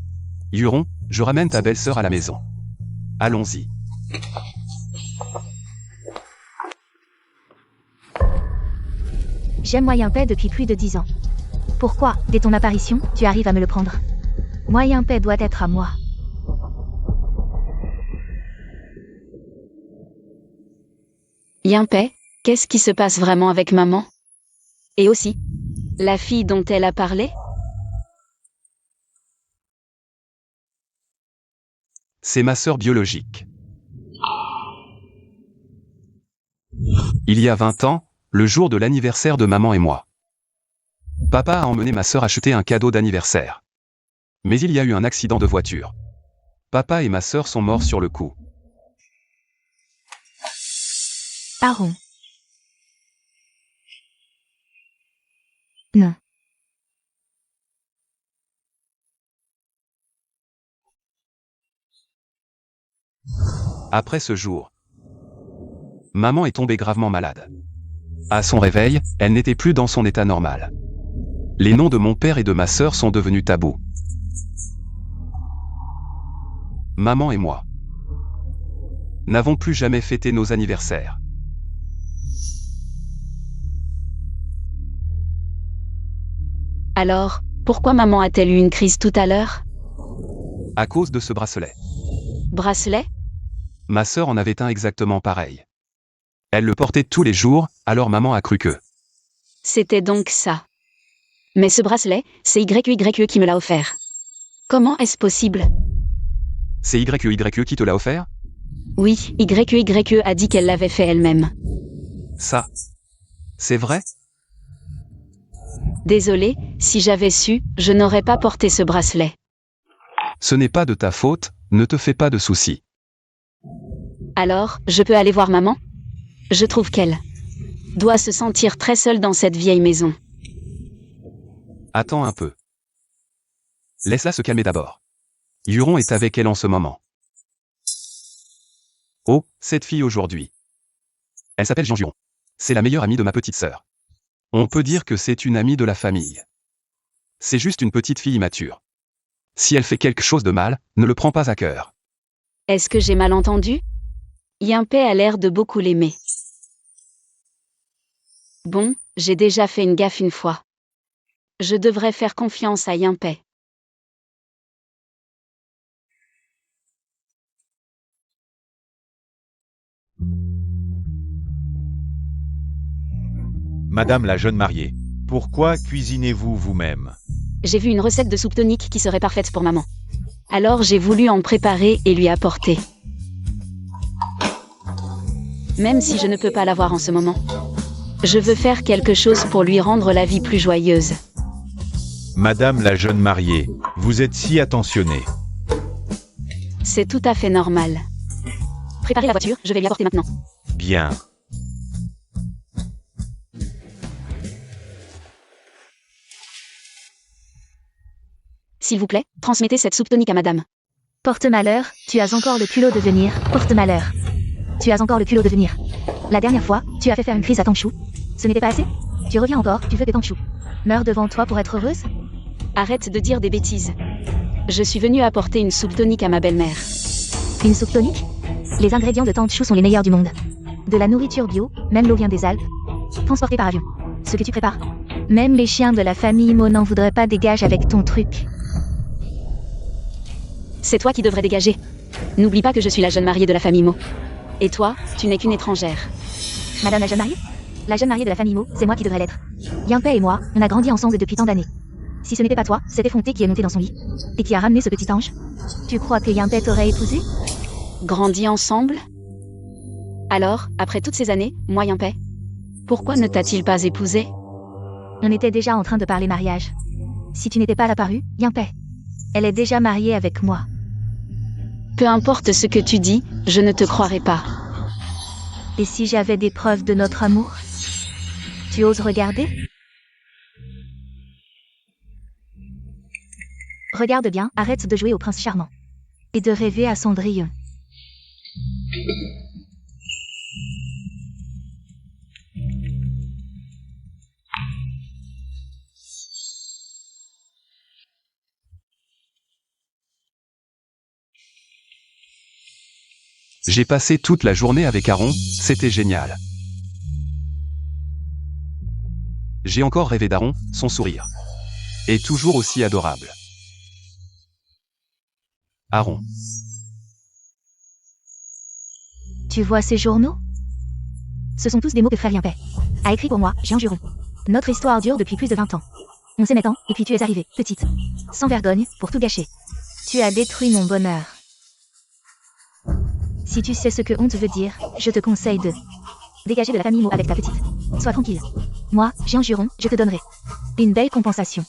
Huron, je ramène ta belle-sœur à la maison. Allons-y. J'aime Moyen Paix depuis plus de 10 ans. Pourquoi, dès ton apparition, tu arrives à me le prendre? Moyen Paix doit être à moi. Yimpei, qu'est-ce qui se passe vraiment avec maman? Et aussi, la fille dont elle a parlé? C'est ma sœur biologique. Il y a 20 ans, le jour de l'anniversaire de maman et moi. Papa a emmené ma sœur acheter un cadeau d'anniversaire. Mais il y a eu un accident de voiture. Papa et ma sœur sont morts sur le coup. Aaron. Non. Après ce jour, maman est tombée gravement malade. À son réveil, elle n'était plus dans son état normal. Les noms de mon père et de ma sœur sont devenus tabous. Maman et moi n'avons plus jamais fêté nos anniversaires. Alors, pourquoi maman a-t-elle eu une crise tout à l'heure? À cause de ce bracelet. Bracelet? Ma sœur en avait un exactement pareil. Elle le portait tous les jours, alors maman a cru que... C'était donc ça. Mais ce bracelet, c'est YYE qui me l'a offert. Comment est-ce possible? C'est YYE qui te l'a offert? Oui, YYE a dit qu'elle l'avait fait elle-même. Ça. C'est vrai? Désolée, si j'avais su, je n'aurais pas porté ce bracelet. Ce n'est pas de ta faute, ne te fais pas de soucis. Alors, je peux aller voir maman? Je trouve qu'elle doit se sentir très seule dans cette vieille maison. Attends un peu. Laisse-la se calmer d'abord. Huron est avec elle en ce moment. Oh, cette fille aujourd'hui. Elle s'appelle Jean Huron. C'est la meilleure amie de ma petite sœur. On peut dire que c'est une amie de la famille. C'est juste une petite fille immature. Si elle fait quelque chose de mal, ne le prends pas à cœur. Est-ce que j'ai mal entendu? Yimpei a l'air de beaucoup l'aimer. Bon, j'ai déjà fait une gaffe une fois. Je devrais faire confiance à Yimpei. Madame la jeune mariée, pourquoi cuisinez-vous vous-même? J'ai vu une recette de soupe tonique qui serait parfaite pour maman. Alors j'ai voulu en préparer et lui apporter. Même si je ne peux pas l'avoir en ce moment. Je veux faire quelque chose pour lui rendre la vie plus joyeuse. Madame la jeune mariée, vous êtes si attentionnée. C'est tout à fait normal. Préparez la voiture, je vais lui apporter maintenant. Bien. S'il vous plaît, transmettez cette soupe tonique à madame. Porte-malheur, tu as encore le culot de venir. Porte-malheur. Tu as encore le culot de venir. La dernière fois, tu as fait faire une crise à Tangchou. Ce n'était pas assez? Tu reviens encore, tu veux que Tangchou meure devant toi pour être heureuse? Arrête de dire des bêtises. Je suis venue apporter une soupe tonique à ma belle-mère. Une soupe tonique? Les ingrédients de Tangchou sont les meilleurs du monde. De la nourriture bio, même l'eau vient des Alpes. Transportée par avion. Ce que tu prépares. Même les chiens de la famille Mo n'en voudraient pas, dégage avec ton truc. C'est toi qui devrais dégager. N'oublie pas que je suis la jeune mariée de la famille Mo. Et toi, tu n'es qu'une étrangère. Madame la jeune mariée? La jeune mariée de la famille Mo, c'est moi qui devrais l'être. Yimpei et moi, on a grandi ensemble depuis tant d'années. Si ce n'était pas toi, cet effronté qui est monté dans son lit et qui a ramené ce petit ange, tu crois que Yimpei t'aurait épousé? Grandi ensemble? Alors, après toutes ces années, moi Yimpei, pourquoi ne t'a-t-il pas épousé? On était déjà en train de parler mariage. Si tu n'étais pas apparu, Yimpei, elle est déjà mariée avec moi. Peu importe ce que tu dis, je ne te croirai pas. Et si j'avais des preuves de notre amour? Tu oses regarder? Regarde bien, arrête de jouer au prince charmant. Et de rêver à Cendrillon. J'ai passé toute la journée avec Aaron, c'était génial. J'ai encore rêvé d'Aaron, son sourire est toujours aussi adorable. Aaron. Tu vois ces journaux? Ce sont tous des mots que frère Limpet a écrit pour moi, Jean Juron. Notre histoire dure depuis plus de 20 ans. On s'aimait tant, et puis tu es arrivée, petite. Sans vergogne, pour tout gâcher. Tu as détruit mon bonheur. Si tu sais ce que honte veut dire, je te conseille de dégager de la famille Mo avec ta petite. Sois tranquille. Moi, Jean Juron, je te donnerai une belle compensation.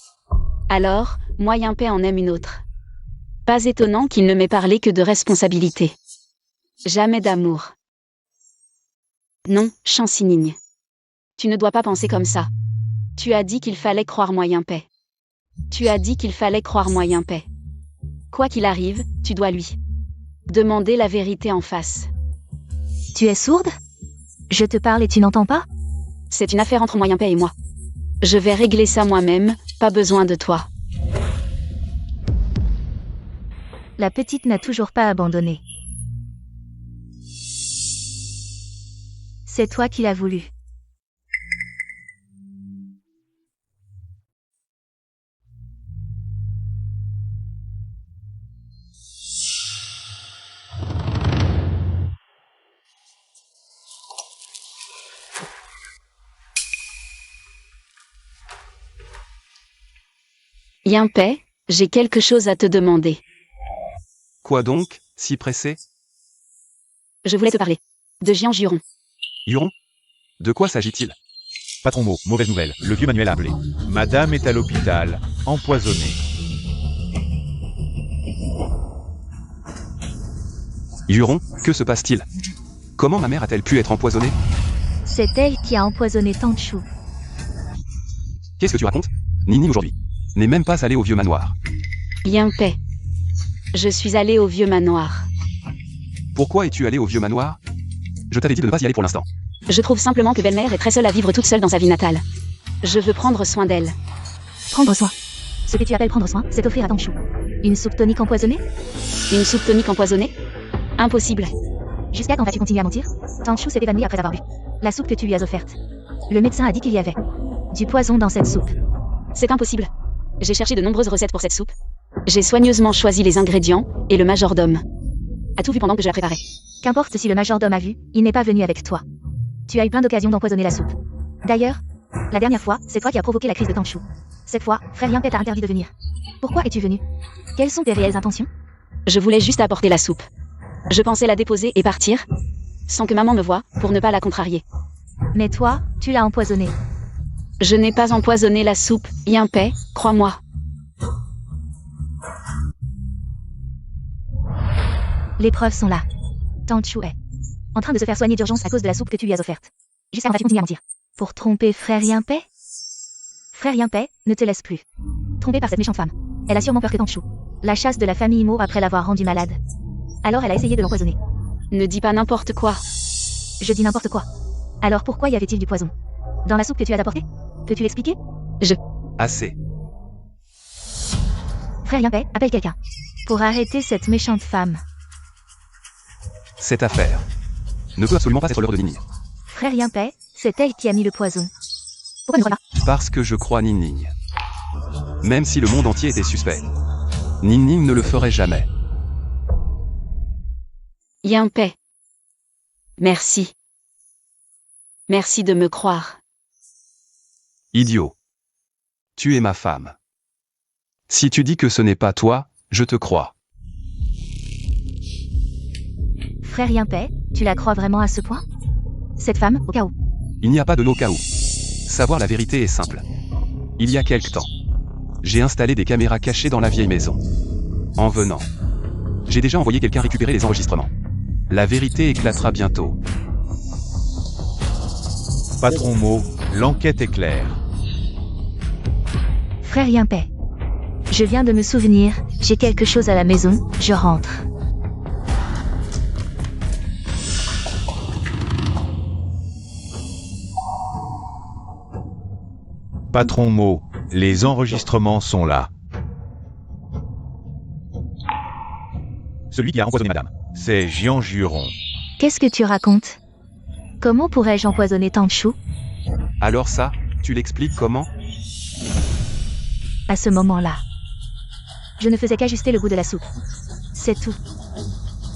Alors, Moyen Paix en aime une autre. Pas étonnant qu'il ne m'ait parlé que de responsabilité. Jamais d'amour. Non, Chancinigne. Tu ne dois pas penser comme ça. Tu as dit qu'il fallait croire Moyen Paix. Tu as dit qu'il fallait croire Moyen Paix. Quoi qu'il arrive, tu dois lui demander la vérité en face. Tu es sourde? Je te parle et tu n'entends pas? C'est une affaire entre Moyen Paix et moi. Je vais régler ça moi-même, pas besoin de toi. La petite n'a toujours pas abandonné. C'est toi qui l'as voulu. Yimpé, j'ai quelque chose à te demander. Quoi donc, si pressé? Je voulais te parler. De Jean Juron. Huron? De quoi s'agit-il? Patron Mo, mauvaise nouvelle, le vieux Manuel a appelé. Madame est à l'hôpital, empoisonnée. Huron, que se passe-t-il? Comment ma mère a-t-elle pu être empoisonnée? C'est elle qui a empoisonné Tanchou. Qu'est-ce que tu racontes? Nini aujourd'hui n'est même pas allée au vieux manoir. Yimpé. Je suis allée au vieux manoir. Pourquoi es-tu allée au vieux manoir? Je t'avais dit de ne pas y aller pour l'instant. Je trouve simplement que belle-mère est très seule à vivre toute seule dans sa vie natale. Je veux prendre soin d'elle. Prendre soin. Ce que tu appelles prendre soin, c'est offrir à Tanchou une soupe tonique empoisonnée? Une soupe tonique empoisonnée? Impossible. Jusqu'à quand vas-tu continuer à mentir? Tanchou s'est évanoui après avoir bu la soupe que tu lui as offerte. Le médecin a dit qu'il y avait du poison dans cette soupe. C'est impossible. J'ai cherché de nombreuses recettes pour cette soupe. J'ai soigneusement choisi les ingrédients, et le majordome a tout vu pendant que je la préparais. Qu'importe si le majordome a vu, il n'est pas venu avec toi. Tu as eu plein d'occasions d'empoisonner la soupe. D'ailleurs, la dernière fois, c'est toi qui as provoqué la crise de Tanchou. Cette fois, frère Yimpé t'a interdit de venir. Pourquoi es-tu venu? Quelles sont tes réelles intentions? Je voulais juste apporter la soupe. Je pensais la déposer et partir, sans que maman me voie, pour ne pas la contrarier. Mais toi, tu l'as empoisonnée. Je n'ai pas empoisonné la soupe, Yimpé, crois-moi. Les preuves sont là. Tanchou est en train de se faire soigner d'urgence à cause de la soupe que tu lui as offerte. Jusqu'à quand vas-tu continuer à mentir? Pour tromper frère Yimpé? Frère Yimpé ne te laisse plus trompé par cette méchante femme. Elle a sûrement peur que Tanchou la chasse de la famille Mo après l'avoir rendu malade. Alors elle a essayé de l'empoisonner. Ne dis pas n'importe quoi. Je dis n'importe quoi. Alors pourquoi y avait-il du poison dans la soupe que tu as apportée? Peux-tu l'expliquer? Assez. Frère Yimpé, appelle quelqu'un pour arrêter cette méchante femme. Cette affaire ne peut absolument pas être l'heure de Nini. Frère Yimpé, c'est elle qui a mis le poison. Pourquoi ne crois pas? Parce que je crois Nini. Même si le monde entier était suspect, Nini ne le ferait jamais. Yimpé. Merci. Merci de me croire. Idiot. Tu es ma femme. Si tu dis que ce n'est pas toi, je te crois. Frère Yimpé, tu la crois vraiment à ce point? Cette femme, au cas où. Il n'y a pas de no cas où. Savoir la vérité est simple. Il y a quelque temps, j'ai installé des caméras cachées dans la vieille maison. En venant, j'ai déjà envoyé quelqu'un récupérer les enregistrements. La vérité éclatera bientôt. Patron Mo, l'enquête est claire. Frère Yimpé. Je viens de me souvenir, j'ai quelque chose à la maison, je rentre. Patron Mo, les enregistrements sont là. Celui qui a empoisonné madame. C'est Jian Juron. Qu'est-ce que tu racontes? Comment pourrais-je empoisonner tant de choux? Alors ça, tu l'expliques comment? À ce moment-là, je ne faisais qu'ajuster le goût de la soupe. C'est tout.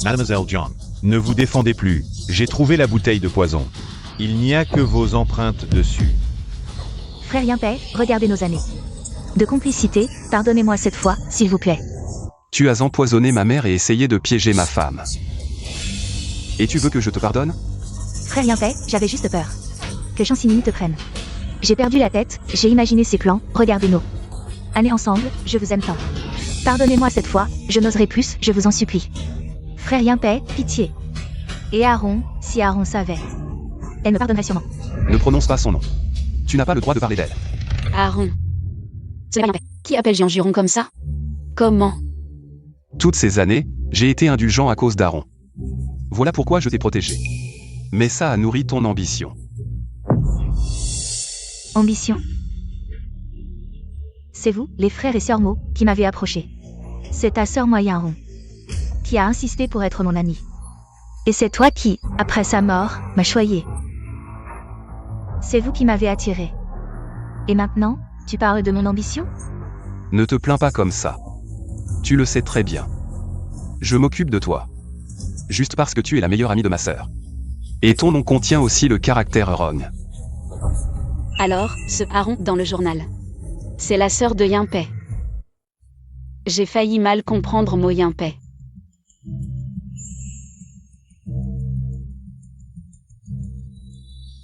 Mademoiselle Jiang, ne vous défendez plus. J'ai trouvé la bouteille de poison. Il n'y a que vos empreintes dessus. Frère Yinpei, regardez nos années de complicité, pardonnez-moi cette fois, s'il vous plaît. Tu as empoisonné ma mère et essayé de piéger ma femme. Et tu veux que je te pardonne? Frère Yinpei, j'avais juste peur que Chansini te prenne. J'ai perdu la tête, j'ai imaginé ses plans, regardez-nous. Allez ensemble, je vous aime tant. Pardonnez-moi cette fois, je n'oserai plus, je vous en supplie. Frère Yinpei, pitié. Et Aaron, si Aaron savait. Elle me pardonnerait sûrement. Ne prononce pas son nom. Tu n'as pas le droit de parler d'elle. Aaron. Ce n'est pas Yinpei. Qui appelle Jian Juron comme ça? Comment? Toutes ces années, j'ai été indulgent à cause d'Aaron. Voilà pourquoi je t'ai protégé. Mais ça a nourri ton ambition. Ambition. C'est vous, les frères et sœurs Mo, qui m'avez approché. C'est ta sœur Moyen Rond qui a insisté pour être mon amie. Et c'est toi qui, après sa mort, m'as choyé. C'est vous qui m'avez attiré. Et maintenant, tu parles de mon ambition? Ne te plains pas comme ça. Tu le sais très bien. Je m'occupe de toi. Juste parce que tu es la meilleure amie de ma sœur. Et ton nom contient aussi le caractère Rong. Alors, ce Aaron dans le journal. C'est la sœur de Yinpei. J'ai failli mal comprendre Mo Yinpei.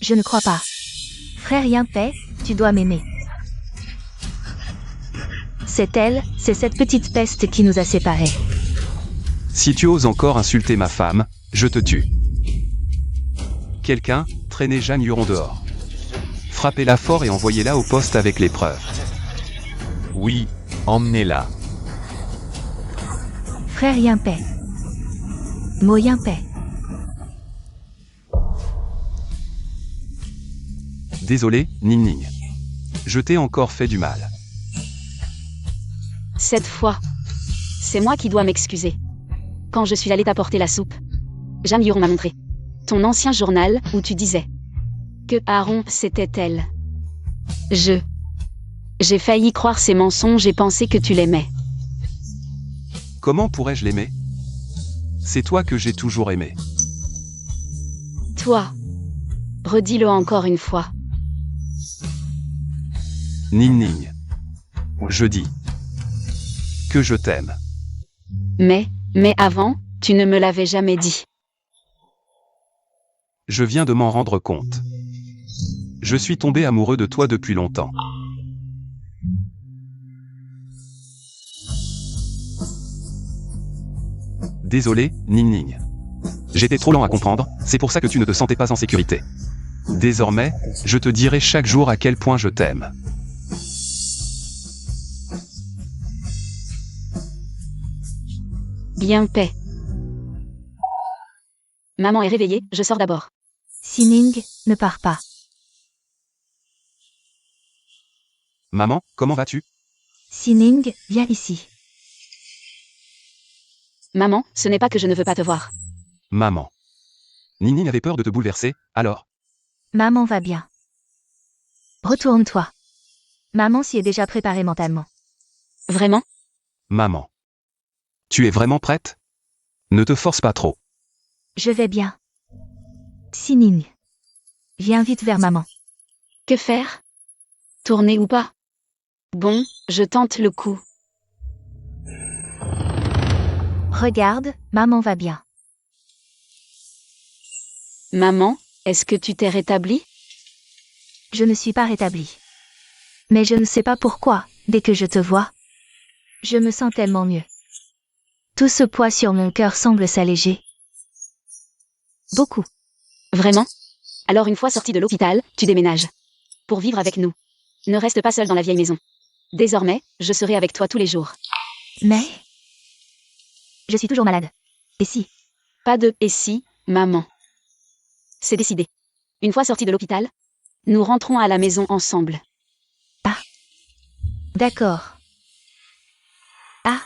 Je ne crois pas. Frère Yinpei, tu dois m'aimer. C'est elle, c'est cette petite peste qui nous a séparés. Si tu oses encore insulter ma femme, je te tue. Quelqu'un, traînez Jeanne Huron dehors. Frappez-la fort et envoyez-la au poste avec les preuves. Oui, emmenez-la. Frère Yinpei. Mo Yinpei. Désolé, Ning Ning. Je t'ai encore fait du mal. Cette fois, c'est moi qui dois m'excuser. Quand je suis allée t'apporter la soupe, Jeanne Huron m'a montré ton ancien journal où tu disais que Aaron c'était elle. J'ai failli croire ces mensonges et penser que tu l'aimais. Comment pourrais-je l'aimer? C'est toi que j'ai toujours aimé. Toi, redis-le encore une fois. Ning Ning. Je dis que je t'aime. Mais avant, tu ne me l'avais jamais dit. Je viens de m'en rendre compte. Je suis tombé amoureux de toi depuis longtemps. Désolé, Ning Ning. J'étais trop lent à comprendre, c'est pour ça que tu ne te sentais pas en sécurité. Désormais, je te dirai chaque jour à quel point je t'aime. Yinpei. Maman est réveillée, je sors d'abord. Sining, ne pars pas. Maman, comment vas-tu? Sining, viens ici. Maman, ce n'est pas que je ne veux pas te voir. Maman. Ning Ning avait peur de te bouleverser, alors? Maman va bien. Retourne-toi. Maman s'y est déjà préparée mentalement. Vraiment? Maman. Tu es vraiment prête? Ne te force pas trop. Je vais bien. Sining. Viens vite vers maman. Que faire? Tourner ou pas? Bon, je tente le coup. Regarde, maman va bien. Maman, est-ce que tu t'es rétablie? Je ne suis pas rétablie. Mais je ne sais pas pourquoi, dès que je te vois, je me sens tellement mieux. Tout ce poids sur mon cœur semble s'alléger. Beaucoup. Vraiment? Alors une fois sortie de l'hôpital, tu déménages. Pour vivre avec nous. Ne reste pas seule dans la vieille maison. Désormais, je serai avec toi tous les jours. Mais je suis toujours malade. Et si? Pas de « et si », maman. C'est décidé. Une fois sortie de l'hôpital, nous rentrons à la maison ensemble. D'accord. Ah.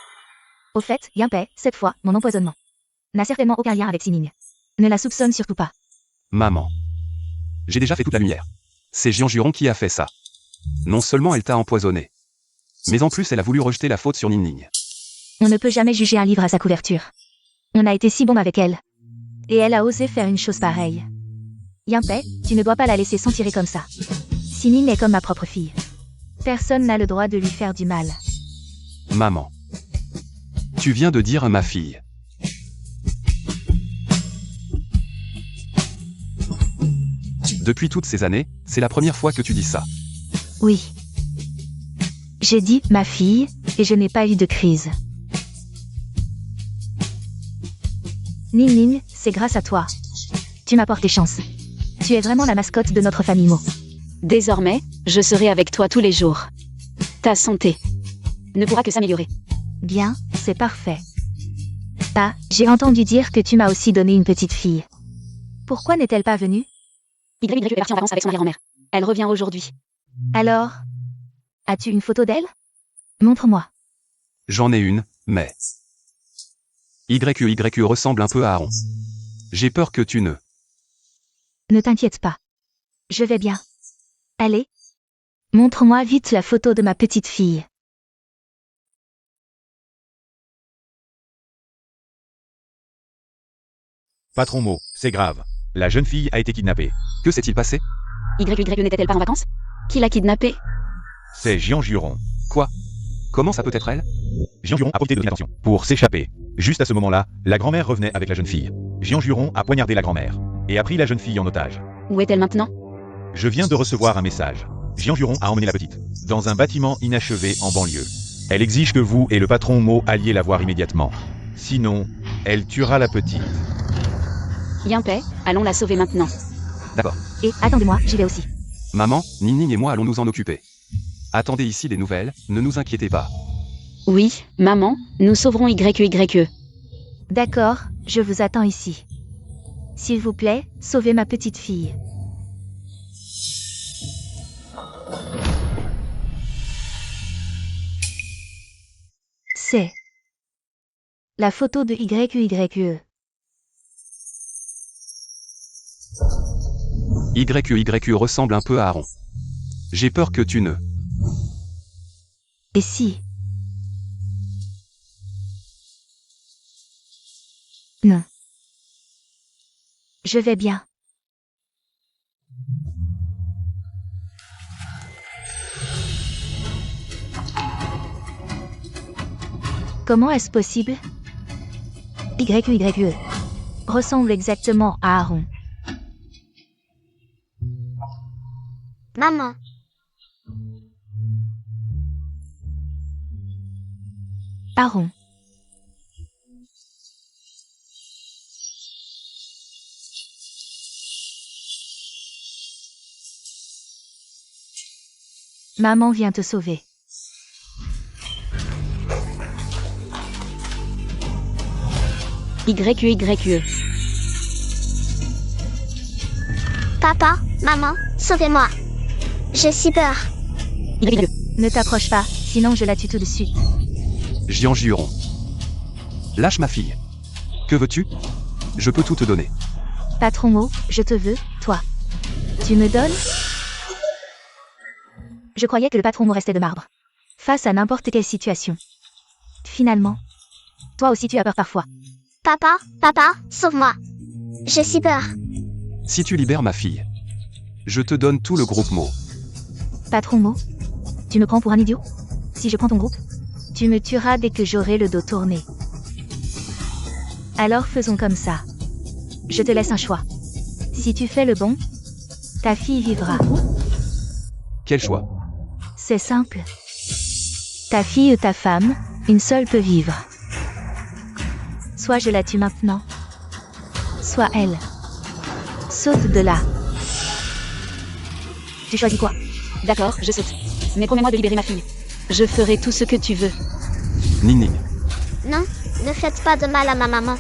Au fait, Yinpei, cette fois, mon empoisonnement n'a certainement aucun lien avec Sining. Ne la soupçonne surtout pas. Maman. J'ai déjà fait toute la lumière. C'est Jian Juron qui a fait ça. Non seulement elle t'a empoisonné, mais en plus elle a voulu rejeter la faute sur Ning. On ne peut jamais juger un livre à sa couverture. On a été si bon avec elle. Et elle a osé faire une chose pareille. Yinpei, tu ne dois pas la laisser s'en tirer comme ça. Sining est comme ma propre fille. Personne n'a le droit de lui faire du mal. Maman. Tu viens de dire à ma fille. Depuis toutes ces années, c'est la première fois que tu dis ça. Oui. J'ai dit ma fille, et je n'ai pas eu de crise. Ning, c'est grâce à toi. Tu m'as porté chance. Tu es vraiment la mascotte de notre famille Mo. Désormais, je serai avec toi tous les jours. Ta santé ne pourra que s'améliorer. Bien, c'est parfait. Ah, j'ai entendu dire que tu m'as aussi donné une petite fille. Pourquoi n'est-elle pas venue? YY est partie en vacances avec son arrière-grand-mère. Elle revient aujourd'hui. Alors, as-tu une photo d'elle? Montre-moi. J'en ai une, mais... YY ressemble un peu à Aaron. J'ai peur que tu ne... Ne t'inquiète pas. Je vais bien. Allez. Montre-moi vite la photo de ma petite fille. Patron Mo, c'est grave. La jeune fille a été kidnappée. Que s'est-il passé? YY n'était-elle pas en vacances? Qui l'a kidnappée? C'est Jian Juron. Quoi? Comment ça peut être elle? Jian Juron a profité de l'inattention pour s'échapper. Juste à ce moment-là, la grand-mère revenait avec la jeune fille. Jian Juron a poignardé la grand-mère et a pris la jeune fille en otage. Où est-elle maintenant? Je viens de recevoir un message. Jian Juron a emmené la petite dans un bâtiment inachevé en banlieue. Elle exige que vous et le patron Mo alliez la voir immédiatement. Sinon, elle tuera la petite. Yinpei, allons la sauver maintenant. D'accord. Et attendez-moi, j'y vais aussi. Maman, Ning et moi allons nous en occuper. Attendez ici les nouvelles, ne nous inquiétez pas. Oui, maman, nous sauverons YY. D'accord, je vous attends ici. S'il vous plaît, sauvez ma petite fille. C'est la photo de YY. YY ressemble un peu à Aaron. J'ai peur que tu ne... Et si? Non. Je vais bien. Comment est-ce possible? YY ressemble exactement à Aaron. Maman. Aaron. Maman vient te sauver. YY. Papa, maman, sauvez-moi. J'ai si peur. YY. Ne t'approche pas, sinon je la tue tout de suite. Jian Juron. Lâche ma fille. Que veux-tu? Je peux tout te donner. Patron Mo, je te veux, toi. Tu me donnes? Je croyais que le patron Mo restait de marbre. Face à n'importe quelle situation. Finalement. Toi aussi tu as peur parfois. Papa, sauve-moi. J'ai si peur. Si tu libères ma fille, je te donne tout le groupe Mo. Patron Mo, tu me prends pour un idiot? Si je prends ton groupe, tu me tueras dès que j'aurai le dos tourné. Alors faisons comme ça. Je te laisse un choix. Si tu fais le bon, ta fille vivra. Quel choix? C'est simple. Ta fille ou ta femme, une seule peut vivre. Soit je la tue maintenant, soit elle. Saute de là. Tu choisis quoi? D'accord, je saute. Mais promets-moi de libérer ma fille. Je ferai tout ce que tu veux. Ning. Non, ne faites pas de mal à ma maman.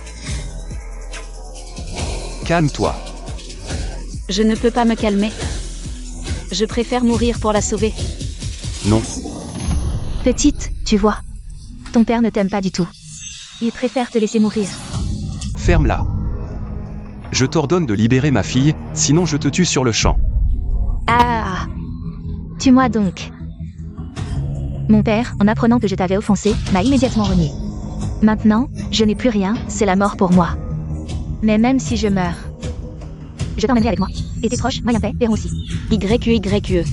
Calme-toi. Je ne peux pas me calmer. Je préfère mourir pour la sauver. Non. Petite, tu vois. Ton père ne t'aime pas du tout. Il préfère te laisser mourir. Ferme-la. Je t'ordonne de libérer ma fille, sinon je te tue sur le champ. Ah! Tue-moi donc. Mon père, en apprenant que je t'avais offensé, m'a immédiatement renié. Maintenant, je n'ai plus rien, c'est la mort pour moi. Mais même si je meurs, je t'emmènerai avec moi. Et tes proches, Moyen Paix, verront aussi. YQYE.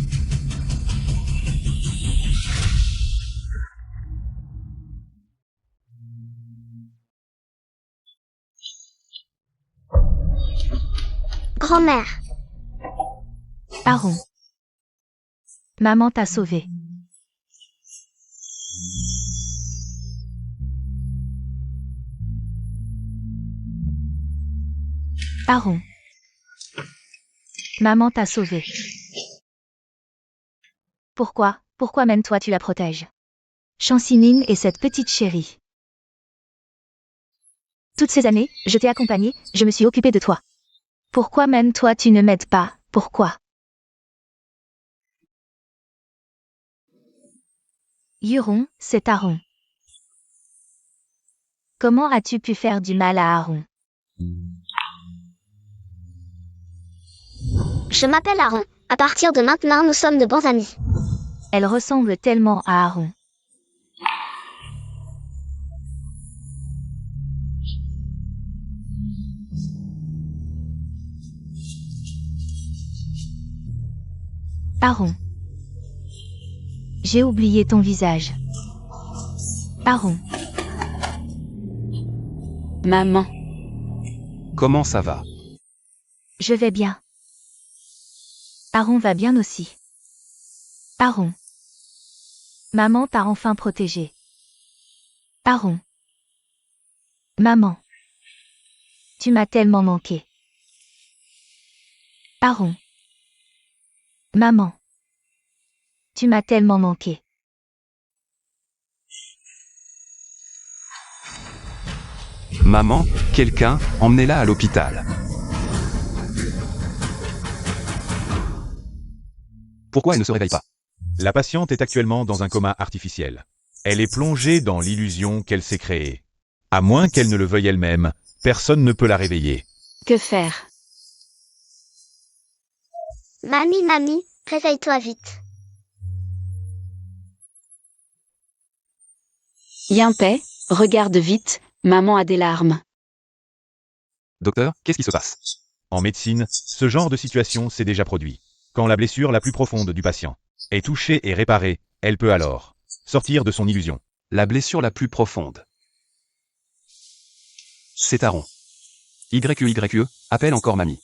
Grand-mère. Aaron. Maman t'a sauvé. Aaron. Maman t'a sauvé. Pourquoi même toi tu la protèges? Chancinine et cette petite chérie. Toutes ces années, je t'ai accompagnée, je me suis occupée de toi. Pourquoi même toi tu ne m'aides pas? Pourquoi? Huron, c'est Aaron. Comment as-tu pu faire du mal à Aaron? Je m'appelle Aaron. À partir de maintenant, nous sommes de bons amis. Elle ressemble tellement à Aaron. Aaron. J'ai oublié ton visage. Aaron. Maman. Comment ça va? Je vais bien. Aaron va bien aussi. Aaron. Maman t'a enfin protégé. Aaron. Maman. Tu m'as tellement manqué. Aaron. Maman. Tu m'as tellement manqué. Maman, quelqu'un, emmenez-la à l'hôpital. Pourquoi elle ne se réveille pas? La patiente est actuellement dans un coma artificiel. Elle est plongée dans l'illusion qu'elle s'est créée. À moins qu'elle ne le veuille elle-même, personne ne peut la réveiller. Que faire? Mamie, réveille-toi vite. Yimpé, regarde vite, maman a des larmes. Docteur, qu'est-ce qui se passe? En médecine, ce genre de situation s'est déjà produit. Quand la blessure la plus profonde du patient est touchée et réparée, elle peut alors sortir de son illusion. La blessure la plus profonde. C'est Aaron. YQYE, appelle encore mamie.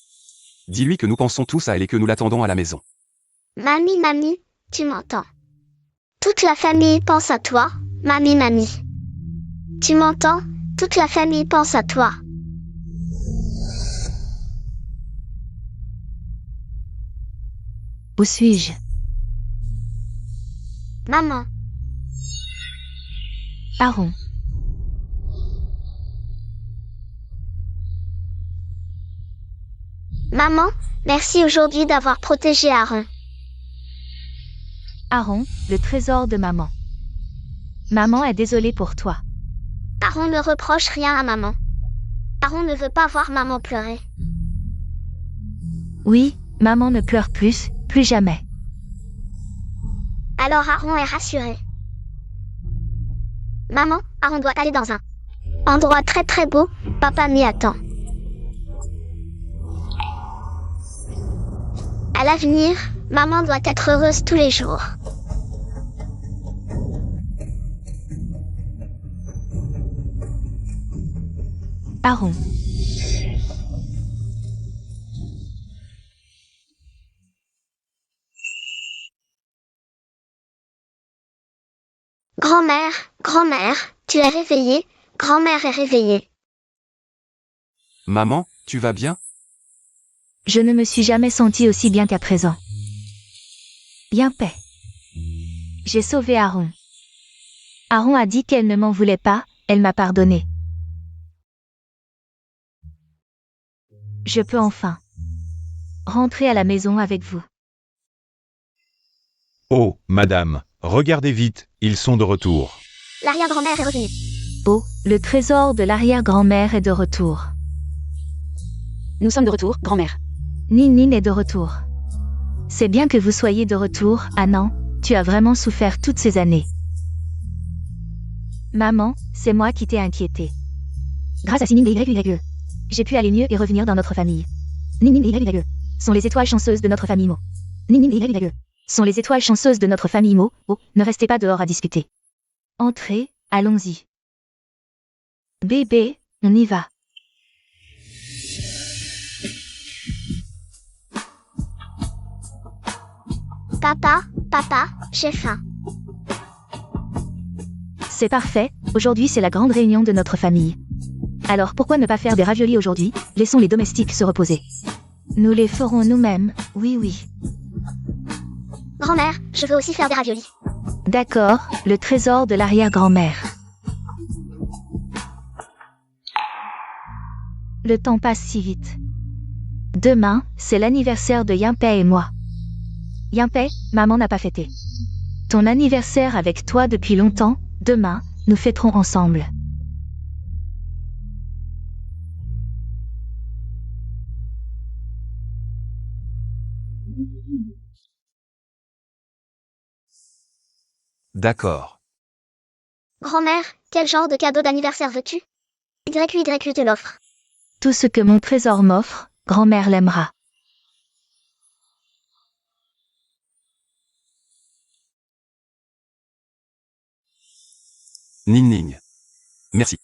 Dis-lui que nous pensons tous à elle et que nous l'attendons à la maison. Mamie, tu m'entends? Toute la famille pense à toi, mamie. Tu m'entends? Toute la famille pense à toi. Où suis-je? Maman. Aaron. Maman, merci aujourd'hui d'avoir protégé Aaron. Aaron, le trésor de maman. Maman est désolée pour toi. Aaron ne reproche rien à maman. Aaron ne veut pas voir maman pleurer. Oui, maman ne pleure plus jamais. Alors Aaron est rassuré. Maman, Aaron doit aller dans un endroit très très beau, papa m'y attend. À l'avenir, maman doit être heureuse tous les jours. Aaron. Grand-mère, tu es réveillée, grand-mère est réveillée. Maman, tu vas bien? Je ne me suis jamais sentie aussi bien qu'à présent. Bien paix. J'ai sauvé Aaron. Aaron a dit qu'elle ne m'en voulait pas, elle m'a pardonné. Je peux enfin rentrer à la maison avec vous. Oh, madame, regardez vite, ils sont de retour. L'arrière-grand-mère est revenue. Oh, le trésor de l'arrière-grand-mère est de retour. Nous sommes de retour, grand-mère. Nin est de retour. C'est bien que vous soyez de retour, Annan. Tu as vraiment souffert toutes ces années. Maman, c'est moi qui t'ai inquiétée. Grâce à Sinin et YYE, j'ai pu aller mieux et revenir dans notre famille. Ninin et YYE sont les étoiles chanceuses de notre famille Mo. Ninin et YYE sont les étoiles chanceuses de notre famille Mo. Oh, ne restez pas dehors à discuter. Entrez, allons-y. Bébé, on y va. Papa, j'ai faim. C'est parfait, aujourd'hui c'est la grande réunion de notre famille. Alors pourquoi ne pas faire des raviolis aujourd'hui? Laissons les domestiques se reposer. Nous les ferons nous-mêmes, oui. Grand-mère, je veux aussi faire des raviolis. D'accord, le trésor de l'arrière-grand-mère. Le temps passe si vite. Demain, c'est l'anniversaire de Yimpei et moi. Yimpei, maman n'a pas fêté ton anniversaire avec toi depuis longtemps. Demain, nous fêterons ensemble. D'accord. Grand-mère, quel genre de cadeau d'anniversaire veux-tu? YYE te l'offre. Tout ce que mon trésor m'offre, grand-mère l'aimera. Ning Ning. Merci.